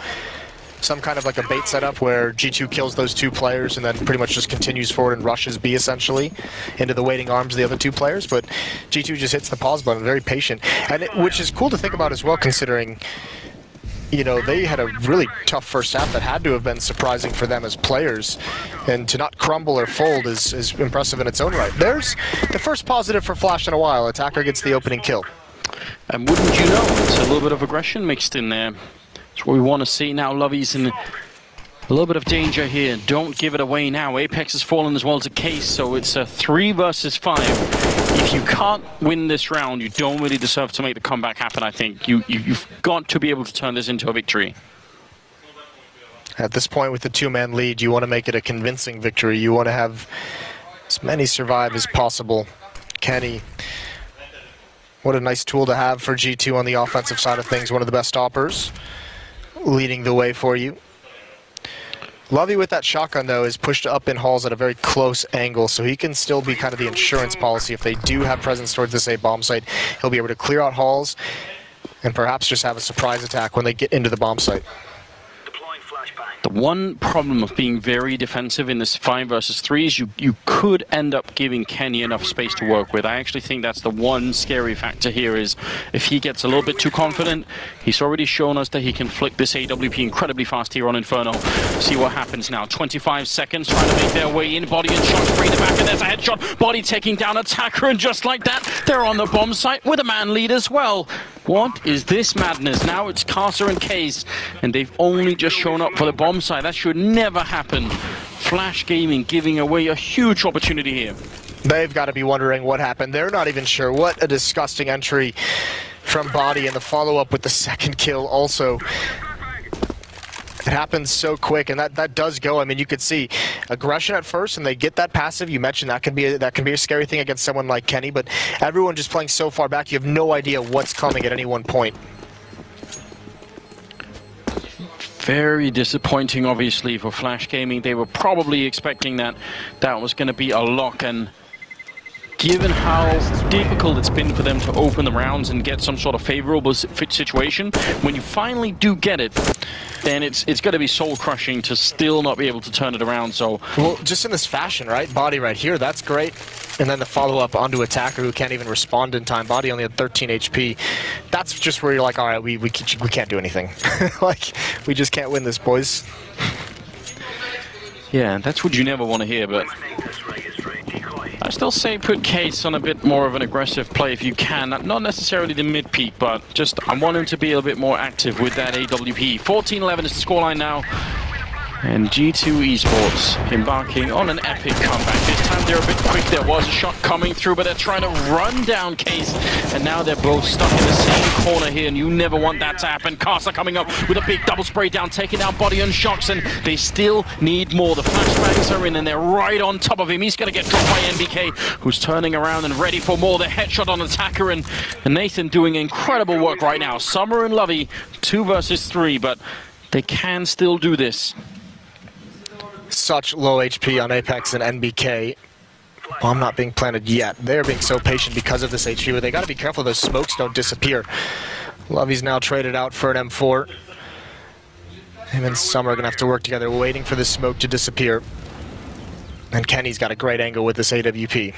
some kind of like a bait setup where G2 kills those 2 players and then pretty much just continues forward and rushes B essentially into the waiting arms of the other 2 players. But G2 just hits the pause button, very patient, and which is cool to think about as well, considering, you know, they had a really tough first half that had to have been surprising for them as players, and to not crumble or fold is impressive in its own right. There's the first positive for Flash in a while. Attacker gets the opening kill. And wouldn't you know, it's a little bit of aggression mixed in there. That's what we want to see now. Lovey's in a little bit of danger here. Don't give it away now. Apex has fallen as well as a case, so it's a 3 versus 5. If you can't win this round, you don't really deserve to make the comeback happen, I think. You've got to be able to turn this into a victory. At this point with the 2-man lead, you want to make it a convincing victory. You want to have as many survive as possible. Kenny, what a nice tool to have for G2 on the offensive side of things. One of the best stoppers, leading the way for you. Lovey with that shotgun, though, is pushed up in halls at a very close angle, so he can still be kind of the insurance policy. If they do have presence towards this A bomb site, he'll be able to clear out halls and perhaps just have a surprise attack when they get into the bomb site. The one problem of being very defensive in this 5 versus 3 is you could end up giving Kenny enough space to work with. I actually think that's the one scary factor here, is if he gets a little bit too confident. He's already shown us that he can flick this AWP incredibly fast here on Inferno. See what happens now. 25 seconds trying to make their way in. Body and shot, bring the back, and there's a headshot. Body taking down Attacker, and just like that, they're on the bomb site with a man lead as well. What is this madness? Now it's Casa and Case, and they've only just shown up for the bomb site. That should never happen. Flash Gaming giving away a huge opportunity here. They've got to be wondering what happened. They're not even sure. What a disgusting entry from Body, and the follow-up with the second kill also. It happens so quick, and that does go. I mean, you could see aggression at first, and they get that passive. You mentioned that can be a scary thing against someone like Kenny, but everyone just playing so far back, you have no idea what's coming at any one point. Very disappointing, obviously, for Flash Gaming. They were probably expecting that was going to be a lock, and given how difficult it's been for them to open the rounds and get some sort of favorable situation, when you finally do get it, then it's going to be soul-crushing to still not be able to turn it around. So, well, just in this fashion, right? Body right here, that's great. And then the follow-up onto Attacker, who can't even respond in time. Body only had 13 HP. That's just where you're like, all right, we can't do anything. Like, we just can't win this, boys. Yeah, that's what you never want to hear, but I still say put Case on a bit more of an aggressive play if you can. Not necessarily the mid-peak, but just I want him to be a bit more active with that AWP. 14-11 is the scoreline now. And G2 Esports embarking on an epic comeback. This time they're a bit quick. There was a shot coming through, but they're trying to run down Case. And now they're both stuck in the same corner here, and you never want that to happen. Casa coming up with a big double spray down, taking down Body and Shocks, and they still need more. The flashbangs are in, and they're right on top of him. He's going to get dropped by NBK, who's turning around and ready for more. The headshot on Attacker, and Nathan doing incredible work right now. Summer and Lovey, 2 versus 3, but they can still do this. Such low HP on Apex and NBK. Bomb not being planted yet. They're being so patient because of this HP, but they got to be careful those smokes don't disappear. Lovey's now traded out for an M4. Him and Summer are going to have to work together, waiting for the smoke to disappear. And Kenny's got a great angle with this AWP.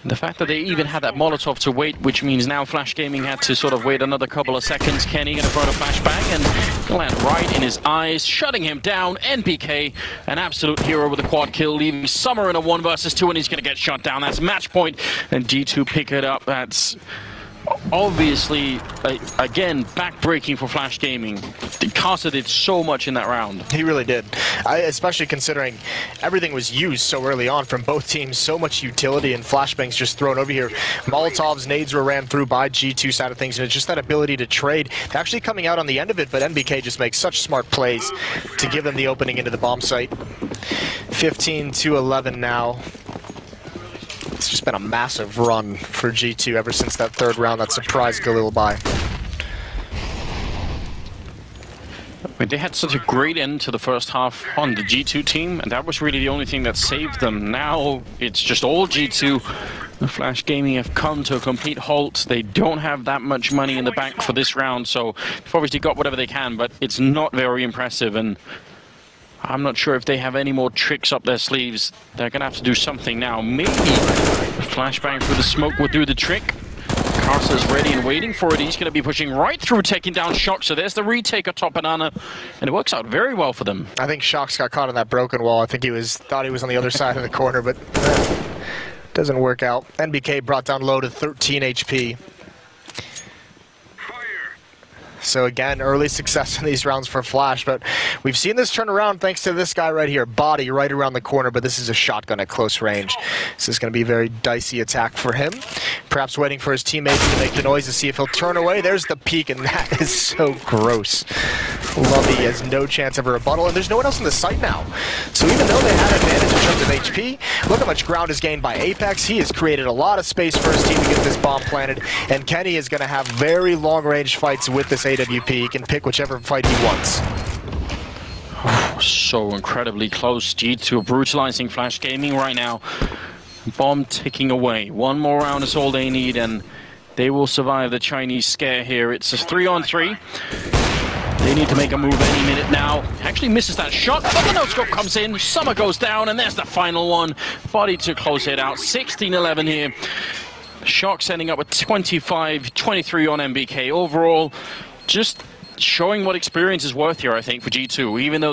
The fact that they even had that Molotov to wait, which means now Flash Gaming had to sort of wait another couple of seconds. Kenny going to throw the flashbang and land right in his eyes, shutting him down. NBK, an absolute hero with a quad kill, leaving Summer in a 1 versus 2, and he's going to get shut down. That's match point, and G2 pick it up. That's obviously, again, back-breaking for Flash Gaming. Incasa did so much in that round. He really did. Especially considering everything was used so early on from both teams. So much utility, and Flashbangs just thrown over here. Molotovs, nades were ran through by G2 side of things, and it's just that ability to trade. They're actually coming out on the end of it, but NBK just makes such smart plays to give them the opening into the bomb site. 15-11 now. It's just been a massive run for G2 ever since that third round that surprised Galil by. I mean, they had such a great end to the first half on the G2 team, and that was really the only thing that saved them. Now it's just all G2. The Flash Gaming have come to a complete halt. They don't have that much money in the bank for this round, so they've obviously got whatever they can, but it's not very impressive, and I'm not sure if they have any more tricks up their sleeves. They're going to have to do something now. Maybe the Flashbang through the smoke will do the trick. Incasa's ready and waiting for it. He's going to be pushing right through, taking down Shock. So there's the retake atop Adana, and it works out very well for them. I think Shock's got caught on that broken wall. I think thought he was on the other side of the corner, but doesn't work out. NBK brought down low to 13 HP. So again, early success in these rounds for Flash, but we've seen this turn around thanks to this guy right here. Body right around the corner, but this is a shotgun at close range. This is going to be a very dicey attack for him. Perhaps waiting for his teammates to make the noise to see if he'll turn away. There's the peek, and that is so gross. Lovey has no chance of a rebuttal, and there's no one else in the site now. So even though they had advantage in terms of HP, look how much ground is gained by Apex. He has created a lot of space for his team to get this bomb planted, and Kenny is going to have very long-range fights with this AWP. He can pick whichever fight he wants. So incredibly close. G2 brutalizing Flash Gaming right now. Bomb ticking away. One more round is all they need, and they will survive the Chinese scare here. It's a 3-on-3. They need to make a move any minute now. Actually misses that shot, but the no-scope comes in. Summer goes down, and there's the final one. Body to close it out. 16-11 here. Shock ending up with 25-23 on NBK. Overall, just showing what experience is worth here, I think, for G2, even though they